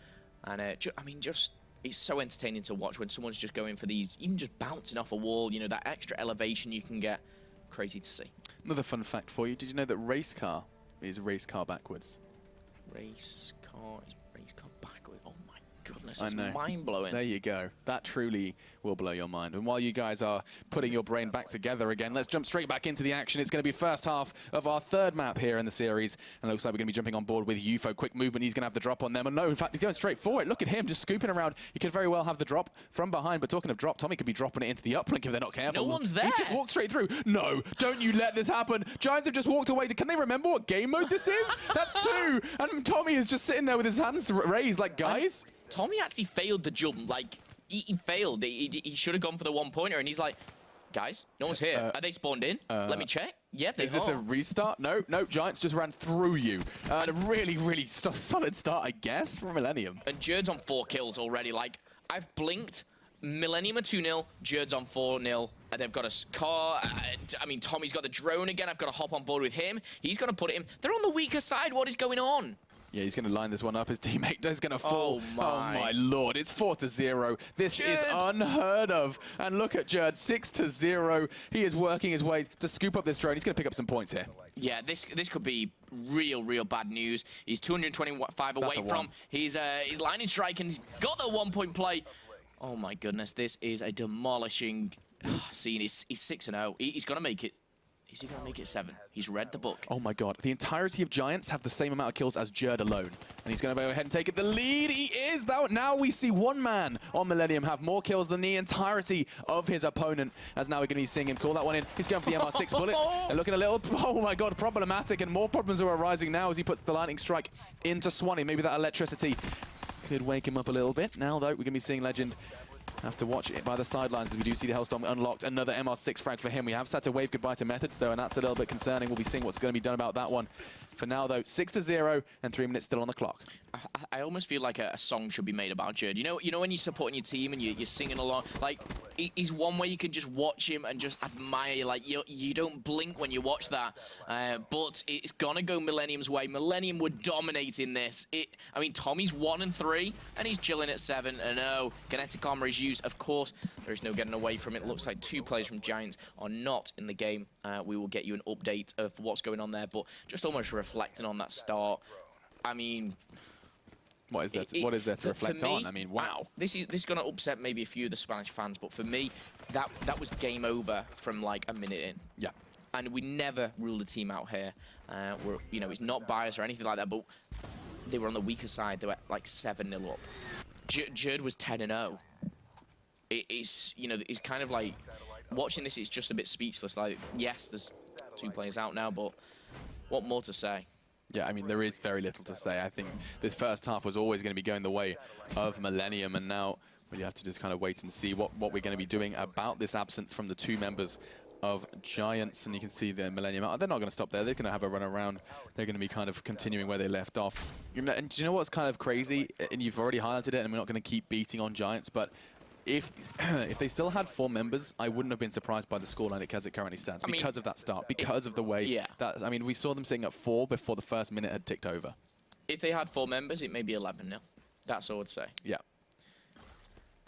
And I mean, just it's so entertaining to watch when someone's just going for these, even just bouncing off a wall. That extra elevation you can get. Crazy to see. Another fun fact for you. Did you know that race car is race car backwards? Race car is race car backwards. Oh my goodness, it's mind-blowing. There you go. That truly will blow your mind. And while you guys are putting your brain back together again, let's jump straight back into the action. It's going to be first half of our third map here in the series. And it looks like we're going to be jumping on board with UFO. Quick movement, he's going to have the drop on them. And no, in fact, he's going straight for it. Look at him just scooping around. He could very well have the drop from behind. But talking of drop, Tommy could be dropping it into the uplink if they're not careful. No one's there. He's just walked straight through. No, don't you let this happen. Giants have just walked away. Can they remember what game mode this is? That's 2. And Tommy is just sitting there with his hands raised like, guys. Tommy actually failed the jump. Like, he failed. He should have gone for the one-pointer, and he's like, guys, no one's here. Are they spawned in? Let me check. Yeah, they are. Is this a restart? No, Giants just ran through you. And a really, really solid start, I guess, from Millenium. And Jerd's on 4 kills already. Like, I've blinked. Millenium are 2-0. Jerd's on 4-0. And they've got a car. I mean, Tommy's got the drone again. I've got to hop on board with him. He's going to put it in. They're on the weaker side. What is going on? Yeah, he's going to line this one up. His teammate is going to fall. Oh my Lord, it's 4-0. This is unheard of. And look at Jerd, 6-0. He is working his way to scoop up this drone. He's going to pick up some points here. Yeah, this could be real bad news. He's 225 away from his lightning strike, and he's got the 1 point play. Oh my goodness, this is a demolishing scene. He's 6-0. He's going to make it. Is he going to make it 7? He's read the book. Oh my god. The entirety of Giants have the same amount of kills as Jerd alone. And he's going to go ahead and take it. The lead, he is. Now we see one man on Millenium have more kills than the entirety of his opponent. As now we're going to be seeing him call that one in. He's going for the MR6 bullets. And looking a little, oh my god, problematic. And more problems are arising now as he puts the lightning strike into Swanee. Maybe that electricity could wake him up a little bit. Now, though, we're going to be seeing Legend have to watch it by the sidelines as we do see the Hellstorm unlocked. Another MR6 frag for him. We have had to wave goodbye to Methods, though, and that's a little bit concerning. We'll be seeing what's going to be done about that one. For now, though, 6-0 and 3 minutes still on the clock. I almost feel like a song should be made about Jerd. You know when you're supporting your team and you're singing along? Like, he's one way you can just watch him and just admire. Like, you don't blink when you watch that. But it's going to go Millenium's way. Millenium were dominating this. I mean, Tommy's 1-3, and he's chilling at 7-0. Kinetic armor is used. Of course, there is no getting away from it. Looks like 2 players from Giants are not in the game. We will get you an update of what's going on there. But just almost reflecting on that start, I mean, what is there to reflect on? I mean, wow. This is going to upset maybe a few of the Spanish fans, but for me, that was game over from like a minute in. Yeah. And we never ruled a team out here. It's not biased or anything like that, but they were on the weaker side. They were like 7-0 up. Jerd was 10-0. It's kind of like watching this. It's just a bit speechless. Like, yes, there's 2 players out now, but what more to say? Yeah, I mean, there is very little to say. I think this first half was always going to be going the way of Millenium, and now we have to just kind of wait and see what we're going to be doing about this absence from the 2 members of Giants. And you can see the Millenium, they're not going to stop there. They're going to have a run around. They're going to be kind of continuing where they left off. And do you know what's kind of crazy? And you've already highlighted it, and we're not going to keep beating on Giants, but if they still had 4 members, I wouldn't have been surprised by the scoreline as it currently stands because of that start, because of the way that, I mean, we saw them sitting at 4 before the first minute had ticked over. If they had 4 members, it may be 11-0. That's all I'd say. Yeah.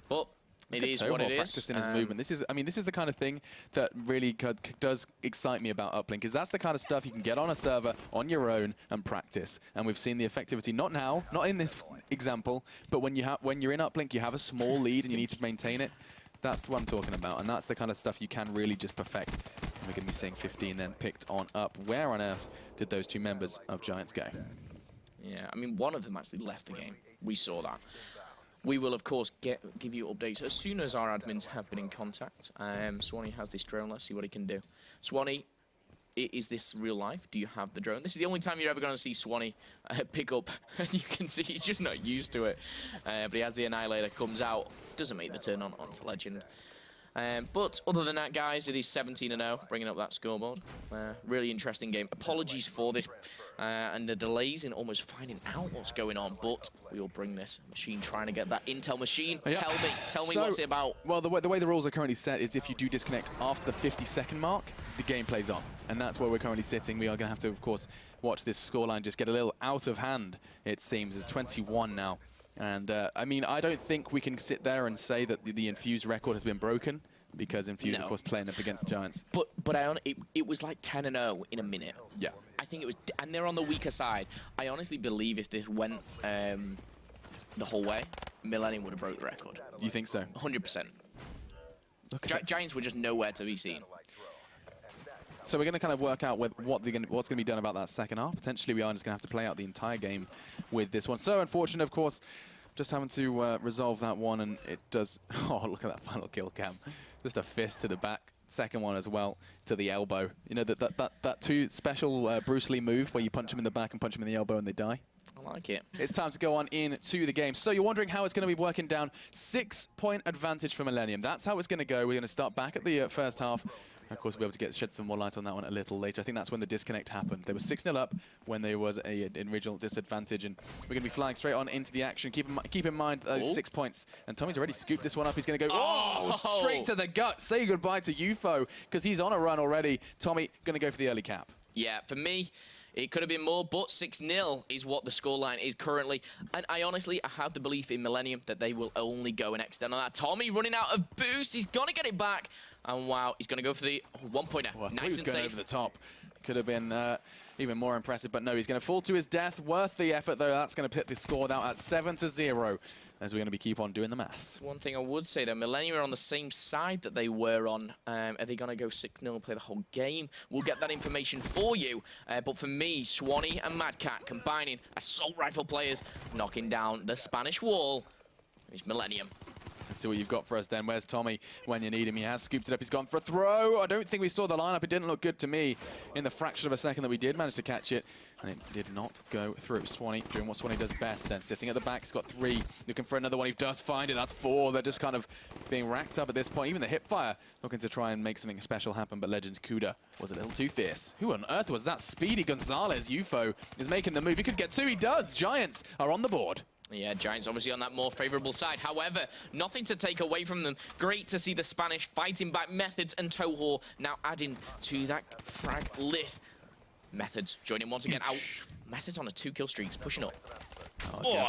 But it is what it is. Practicing his movement. This is the kind of thing that really does excite me about Uplink, because that's the kind of stuff you can get on a server on your own and practice. And we've seen the effectivity, not now, not in this example, but when you're in Uplink, you have a small lead and you need to maintain it. That's what I'm talking about, and that's the kind of stuff you can really just perfect. And we're going to be seeing 15 then picked on up. Where on earth did those 2 members of Giants go? Yeah, I mean, one of them actually left the game. We saw that. We will, of course, give you updates as soon as our admins have been in contact. Swanee has this drone. Let's see what he can do. Swanee, is this real life? Do you have the drone? This is the only time you're ever going to see Swanee pick up. And you can see he's just not used to it. But he has the Annihilator, comes out, doesn't make the turn onto Legend. But other than that, guys, it is 17-0, bringing up that scoreboard. Really interesting game. Apologies for this and the delays in almost finding out what's going on, but we will bring this machine, trying to get that intel machine. Yeah. Tell me what's it about. Well, the way the rules are currently set is if you do disconnect after the 50-second mark, the game plays on. And that's where we're currently sitting. We are going to have to, of course, watch this scoreline just get a little out of hand, it seems. It's 21 now. And, I mean, I don't think we can sit there and say that the Infuse record has been broken, because Infuse, of course, playing up against Giants. But it was like 10-0 in a minute. Yeah. I think it was, and they're on the weaker side. I honestly believe if this went the whole way, Millenium would have broke the record. You think so? 100%. Giants were just nowhere to be seen. So we're going to kind of work out what's going to be done about that second half. Potentially, we are just going to have to play out the entire game with this one. So unfortunate, of course, just having to resolve that one, and it does. Oh, look at that final kill cam! Just a fist to the back. Second one as well to the elbow. You know that 2 special Bruce Lee move where you punch him in the back and punch him in the elbow and they die. I like it. It's time to go on into the game. So you're wondering how it's going to be working down. 6-point advantage for Millenium. That's how it's going to go. We're going to start back at the first half. Of course, we'll be able to shed some more light on that one a little later. I think that's when the disconnect happened. They were 6-0 up when there was an original disadvantage, and we're going to be flying straight on into the action. Keep in mind those 6 points. And Tommy's already scooped this one up. He's going to go straight to the gut. Say goodbye to UFO, because he's on a run already. Tommy going to go for the early cap. Yeah, for me, It could have been more, but 6-0 is what the scoreline is currently. And I honestly, I have the belief in Millenium that they will only go and extend on that. Tommy running out of boost. He's going to get it back. And wow, he's going to go for the one-pointer. Well, nice and going safe. over the top. Could have been even more impressive, but no, he's going to fall to his death. Worth the effort, though. That's going to put the score down at 7-0. As we're going to keep on doing the maths. One thing I would say, though, Millenium are on the same side that they were on. Are they going to go 6-0 and play the whole game? We'll get that information for you. But for me, Swanee and Mad Cat combining assault rifle players, knocking down the Spanish wall. It's Millenium. Let's see what you've got for us then. Where's Tommy when you need him? He has scooped it up. He's gone for a throw. I don't think we saw the lineup. It didn't look good to me in the fraction of a second that we did manage to catch it. And it did not go through. Swanee doing what Swanee does best then. Sitting at the back, he's got 3. Looking for another one. He does find it. That's 4. They're just kind of being racked up at this point. Even the hipfire looking to try and make something special happen. But Legends Kuda was a little too fierce. Who on earth was that? Speedy Gonzalez. UFO is making the move. He could get 2. He does. Giants are on the board. Yeah, Giants obviously on that more favorable side. However, nothing to take away from them. Great to see the Spanish fighting back. Methods and Toho now adding to that frag list. Methods joining once again. Out. Methods on a 2-kill streak, pushing up.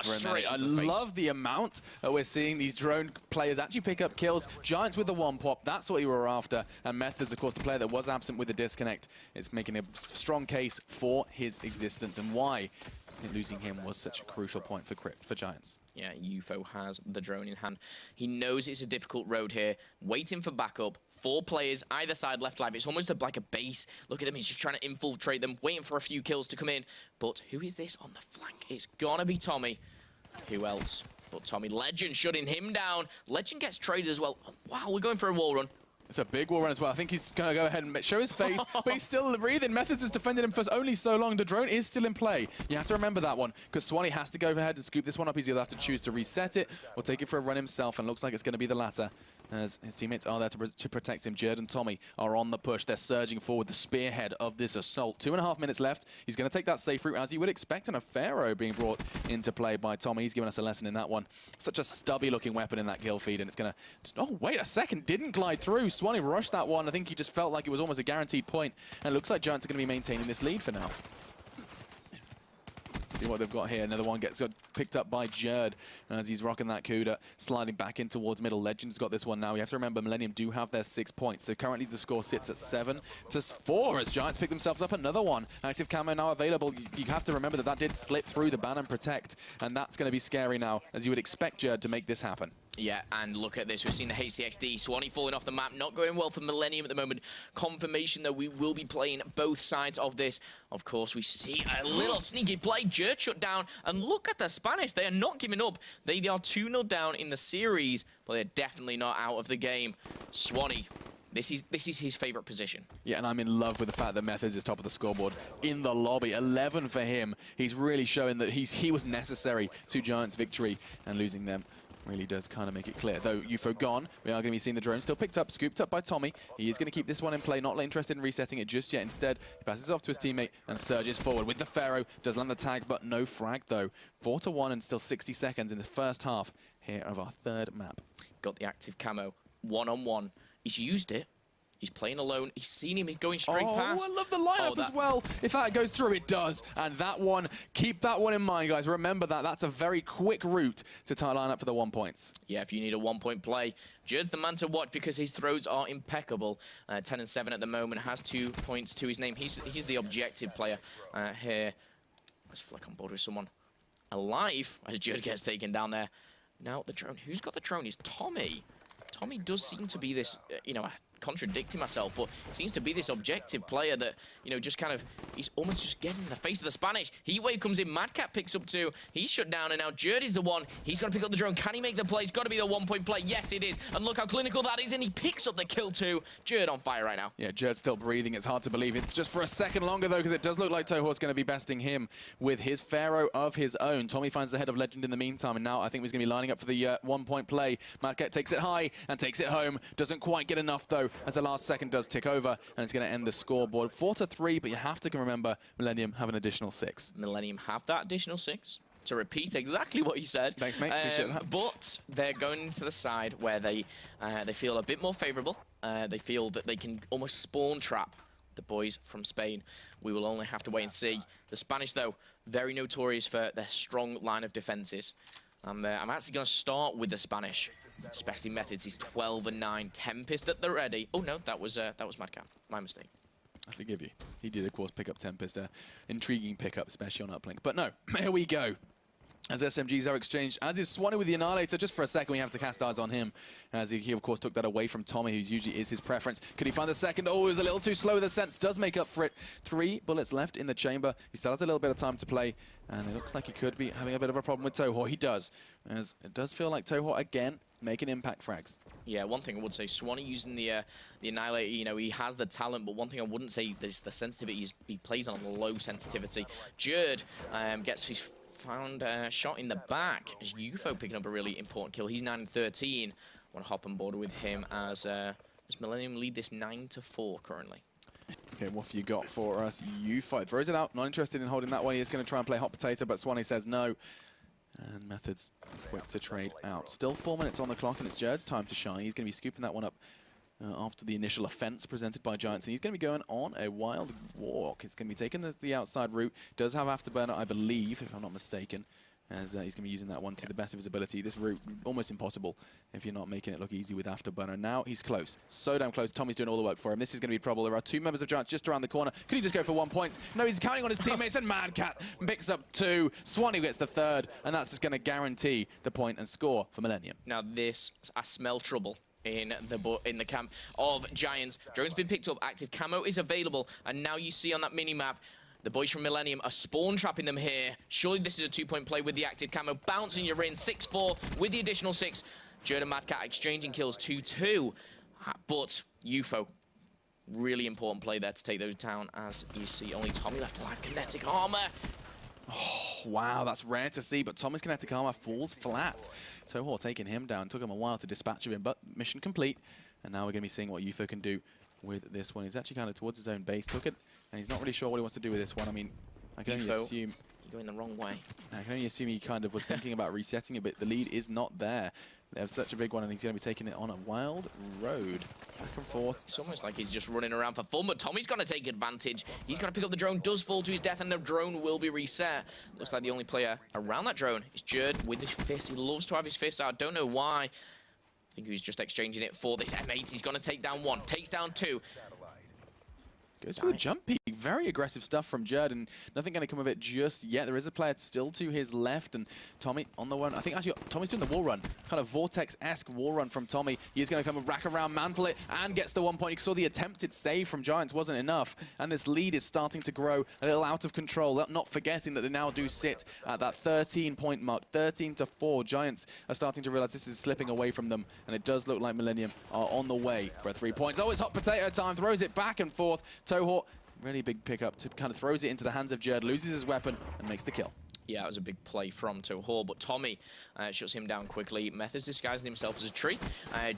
Straight I love the amount that we're seeing these drone players actually pick up kills. Giants with the 1-pop, that's what you were after. And Methods, of course, the player that was absent with the disconnect, is making a strong case for his existence and why losing him was such a crucial point for Giants. Yeah, UFO has the drone in hand. He knows it's a difficult road here, waiting for backup. 4 players, either side left alive. It's almost like a base. Look at them, he's just trying to infiltrate them, waiting for a few kills to come in. But who is this on the flank? It's gonna be Tommy. Who else? But Tommy. Legend shutting him down. Legend gets traded as well. Oh, wow, we're going for a wall run. It's a big wall run as well. I think he's going to go ahead and show his face, but he's still breathing. Methods has defended him for only so long. The drone is still in play. You have to remember that one, because Swanee has to go ahead and scoop this one up. He's going to have to choose to reset it or take it for a run himself, and looks like it's going to be the latter, as his teammates are there to protect him. Jerd and Tommy are on the push. They're surging forward, the spearhead of this assault. 2.5 minutes left. He's going to take that safe route, as you would expect, and a Pharaoh being brought into play by Tommy. He's given us a lesson in that one. Such a stubby-looking weapon in that kill feed, and it's going to... Oh, wait a second. Didn't glide through. Swanee rushed that one. I think he just felt like it was almost a guaranteed point, and it looks like Giants are going to be maintaining this lead for now. See what they've got here. Another one gets picked up by Jerd as he's rocking that Kuda, sliding back in towards middle. Legends got this one now. You have to remember, Millenium do have their 6 points. So currently the score sits at 7-4 as Giants pick themselves up another one. Active camo now available. You have to remember that did slip through the ban and protect, and that's going to be scary now, as you would expect Jerd to make this happen. Yeah, and look at this. We've seen the HCXD. Swanee falling off the map. Not going well for Millenium at the moment. Confirmation that we will be playing both sides of this. Of course, we see a little sneaky play. Jerd shut down. And look at the Spanish. They are not giving up. They are 2-0 down in the series, but they're definitely not out of the game. Swanee. This is his favorite position. Yeah, and I'm in love with the fact that Methods is top of the scoreboard in the lobby. 11 for him. He's really showing that he was necessary to Giants' victory, and losing them really does kind of make it clear. Though UFO gone, we are going to be seeing the drone still picked up, scooped up by Tommy. He is going to keep this one in play, not interested in resetting it just yet. Instead, he passes it off to his teammate and surges forward with the Pharaoh. Does land the tag, but no frag though. 4-1 and still 60 seconds in the first half here of our 3rd map. Got the active camo, 1-on-1. He's used it. He's playing alone. He's seen him. He's going straight past. I love the lineup as well. If that goes through, it does. And that one, keep that one in mind, guys. Remember that. That's a very quick route to line up for the 1 points. Yeah, if you need a 1-point play, Jerd's the man to watch because his throws are impeccable. 10-7 at the moment, has 2 points to his name. He's the objective player here. Let's flick on board with someone alive as Jerd gets taken down there. Now the drone. Who's got the drone? Is Tommy. Tommy does seem to be this, contradicting myself, but seems to be this objective player that, just kind of, he's almost just getting in the face of the Spanish. Heatwave comes in, Madcat picks up 2. He's shut down, and now Jerd is the one. He's going to pick up the drone. Can he make the play? It's got to be the 1-point play. Yes, it is. And look how clinical that is, and he picks up the kill too. Jerd on fire right now. Yeah, Jerd's still breathing. It's hard to believe. It's just for a second longer, though, because it does look like Tohor's going to be besting him with his Pharaoh of his own. Tommy finds the head of Legend in the meantime, and now I think he's going to be lining up for the 1-point play. Madcat takes it high and takes it home. Doesn't quite get enough, though, as the last second does tick over, and it's going to end the scoreboard 4-3, but you have to remember Millenium have an additional 6. Millenium have that additional 6 to repeat exactly what you said. Thanks, mate. Appreciate that. But they're going into the side where they feel a bit more favorable. They feel that they can almost spawn trap the boys from Spain. We will only have to wait and see. The Spanish, though, very notorious for their strong line of defenses. I'm actually going to start with the Spanish, especially Methods. He's 12 and 9, Tempest at the ready. Oh no, that was Madcap. My mistake. I forgive you. He did, of course, pick up Tempest. Intriguing pickup, especially on uplink. But no, here we go. As SMGs are exchanged, as is Swanee with the Annihilator. Just for a second, we have to cast eyes on him, as he of course, took that away from Tommy, who usually is his preference. Could he find the second? Oh, it was a little too slow. The sense does make up for it. 3 bullets left in the chamber. He still has a little bit of time to play, and it looks like he could be having a bit of a problem with Toho. He does, as it does feel like Toho, again, making impact frags. Yeah, one thing I would say, Swanee using the Annihilator, you know, he has the talent, but one thing I wouldn't say is the sensitivity. He plays on a low sensitivity. Jerd gets his found shot in the back as UFO picking up a really important kill. He's 9-13. I want to hop on board with him as Millenium lead this 9-4 currently. Okay, what have you got for us? UFO throws it out, not interested in holding that one. He is going to try and play hot potato, but Swanee says no. And Methods quick to trade out. Still 4 minutes on the clock, and it's Jerd's time to shine. He's going to be scooping that one up after the initial offense presented by Giants, and he's going to be going on a wild walk. He's going to be taking the outside route. Does have Afterburner, I believe, if I'm not mistaken, as he's going to be using that one to the best of his ability. This route, almost impossible if you're not making it look easy with Afterburner. Now he's close, so damn close. Tommy's doing all the work for him. This is going to be trouble. There are 2 members of Giants just around the corner. Could he just go for 1 point? No, he's counting on his teammates, and Madcat picks up 2. Swanee gets the 3rd, and that's just going to guarantee the point and score for Millenium. Now this, I smell trouble in the camp of Giants. Drone's been picked up, active camo is available, and now you see on that mini-map, the boys from Millenium are spawn trapping them here. Surely this is a 2-point play with the active camo. Bouncing you're in, 6-4 with the additional 6. Jerd and Madcat exchanging kills 2-2. But UFO, really important play there to take those down, as you see only Tommy left alive. Kinetic armor. Oh, wow, that's rare to see, but Tommy's kinetic armor falls flat. Toho taking him down. Took him a while to dispatch of him, but mission complete. And now we're going to be seeing what UFO can do with this one. He's actually kind of towards his own base. Took it, and he's not really sure what he wants to do with this one. I mean, I can only assume... You're going the wrong way. I can only assume he kind of was thinking about resetting it, but the lead is not there. They have such a big one, and he's going to be taking it on a wild road. Back and forth. It's almost like he's just running around for fun, but Tommy's going to take advantage. He's going to pick up the drone, does fall to his death, and the drone will be reset. Looks like the only player around that drone is Jerd with his fist. He loves to have his fist out. I don't know why. I think he was just exchanging it for this M8. He's going to take down 1, takes down 2. Goes for the jump peek. Very aggressive stuff from Jerd, and nothing going to come of it just yet. There is a player still to his left, and Tommy on the run. I think actually Tommy's doing the wall run. Kind of Vortex-esque wall run from Tommy. He is going to come and rack around, mantle it, and gets the 1 point. You saw the attempted save from Giants wasn't enough, and this lead is starting to grow a little out of control. Not forgetting that they now do sit at that 13-point mark. 13-4. Giants are starting to realize this is slipping away from them, and it does look like Millenium are on the way for 3 points. Oh, it's hot potato time. Throws it back and forth. Toho, really big pickup to kind of throws it into the hands of Jerd, loses his weapon, and makes the kill. Yeah, it was a big play from Toho, but Tommy shuts him down quickly. Methods disguising himself as a tree,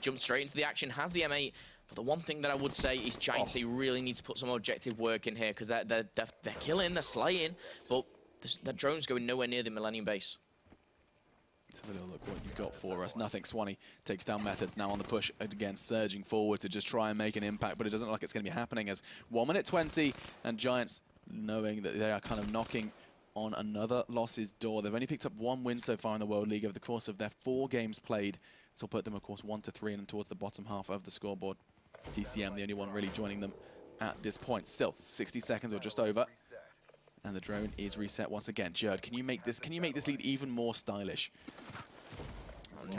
jumps straight into the action, has the M8. But the one thing that I would say is Giants, they really need to put some objective work in here, because they're killing, they're slaying, but the drone's going nowhere near the Millenium base. Let's have a little look what you've got for us. Nothing. Swanee takes down Methods, now on the push again, surging forward to just try and make an impact, but it doesn't look like it's going to be happening, as 1 minute 20, and Giants, knowing that they are kind of knocking on another loss's door. They've only picked up 1 win so far in the World League over the course of their 4 games played. This will put them, of course, 1-3 and towards the bottom half of the scoreboard. TCM, the only one really joining them at this point. Still, 60 seconds or just over. And the drone is reset once again. Jerd, can you make this lead even more stylish?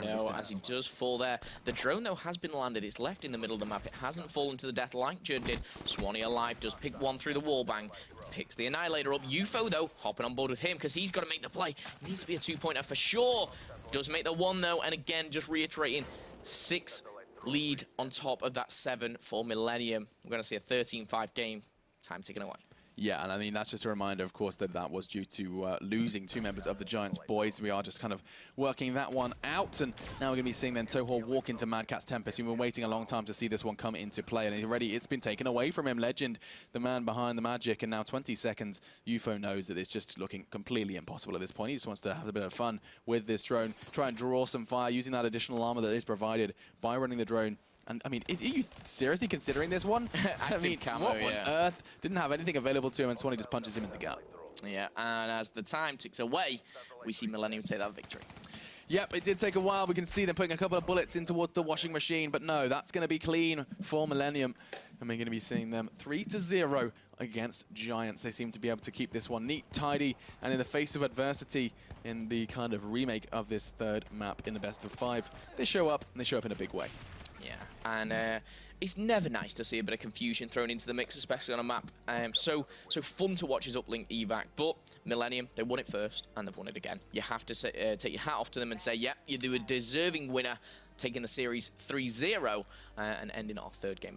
No, as he does fall there. The drone, though, has been landed. It's left in the middle of the map. It hasn't fallen to the death like Jerd did. Swanee alive, does pick 1 through the wall bang. Picks the Annihilator up. UFO, though, hopping on board with him, because he's got to make the play. Needs to be a 2-pointer for sure. Does make the 1, though, and again, just reiterating, 6 lead on top of that 7 for Millenium. We're going to see a 13-5 game. Time ticking away. Yeah, and I mean, that's just a reminder, of course, that that was due to losing 2 members of the Giants boys. We are just kind of working that one out, and now we're going to be seeing then Toho walk into Madcat's Tempest. We've been waiting a long time to see this one come into play, and already it's been taken away from him. Legend, the man behind the magic, and now 20 seconds. UFO knows that it's just looking completely impossible at this point. He just wants to have a bit of fun with this drone, try and draw some fire using that additional armor that is provided by running the drone And I mean, are you seriously considering this one? I mean, camo, what on earth? Didn't have anything available to him, and Swanee just punches him in the gut. Yeah, and as the time ticks away, we see Millenium take that victory. Yep, it did take a while. We can see them putting a couple of bullets in towards the washing machine, but no, that's going to be clean for Millenium. And we're going to be seeing them 3-0 against Giants. They seem to be able to keep this one neat, tidy, and in the face of adversity in the kind of remake of this third map in the best of 5, they show up, and they show up in a big way. Yeah, and it's never nice to see a bit of confusion thrown into the mix, especially on a map so fun to watch as uplink evac. But Millenium, they won it first, and they've won it again. You have to take your hat off to them and say, yep, you're a deserving winner, taking the series 3-0 and ending our third game of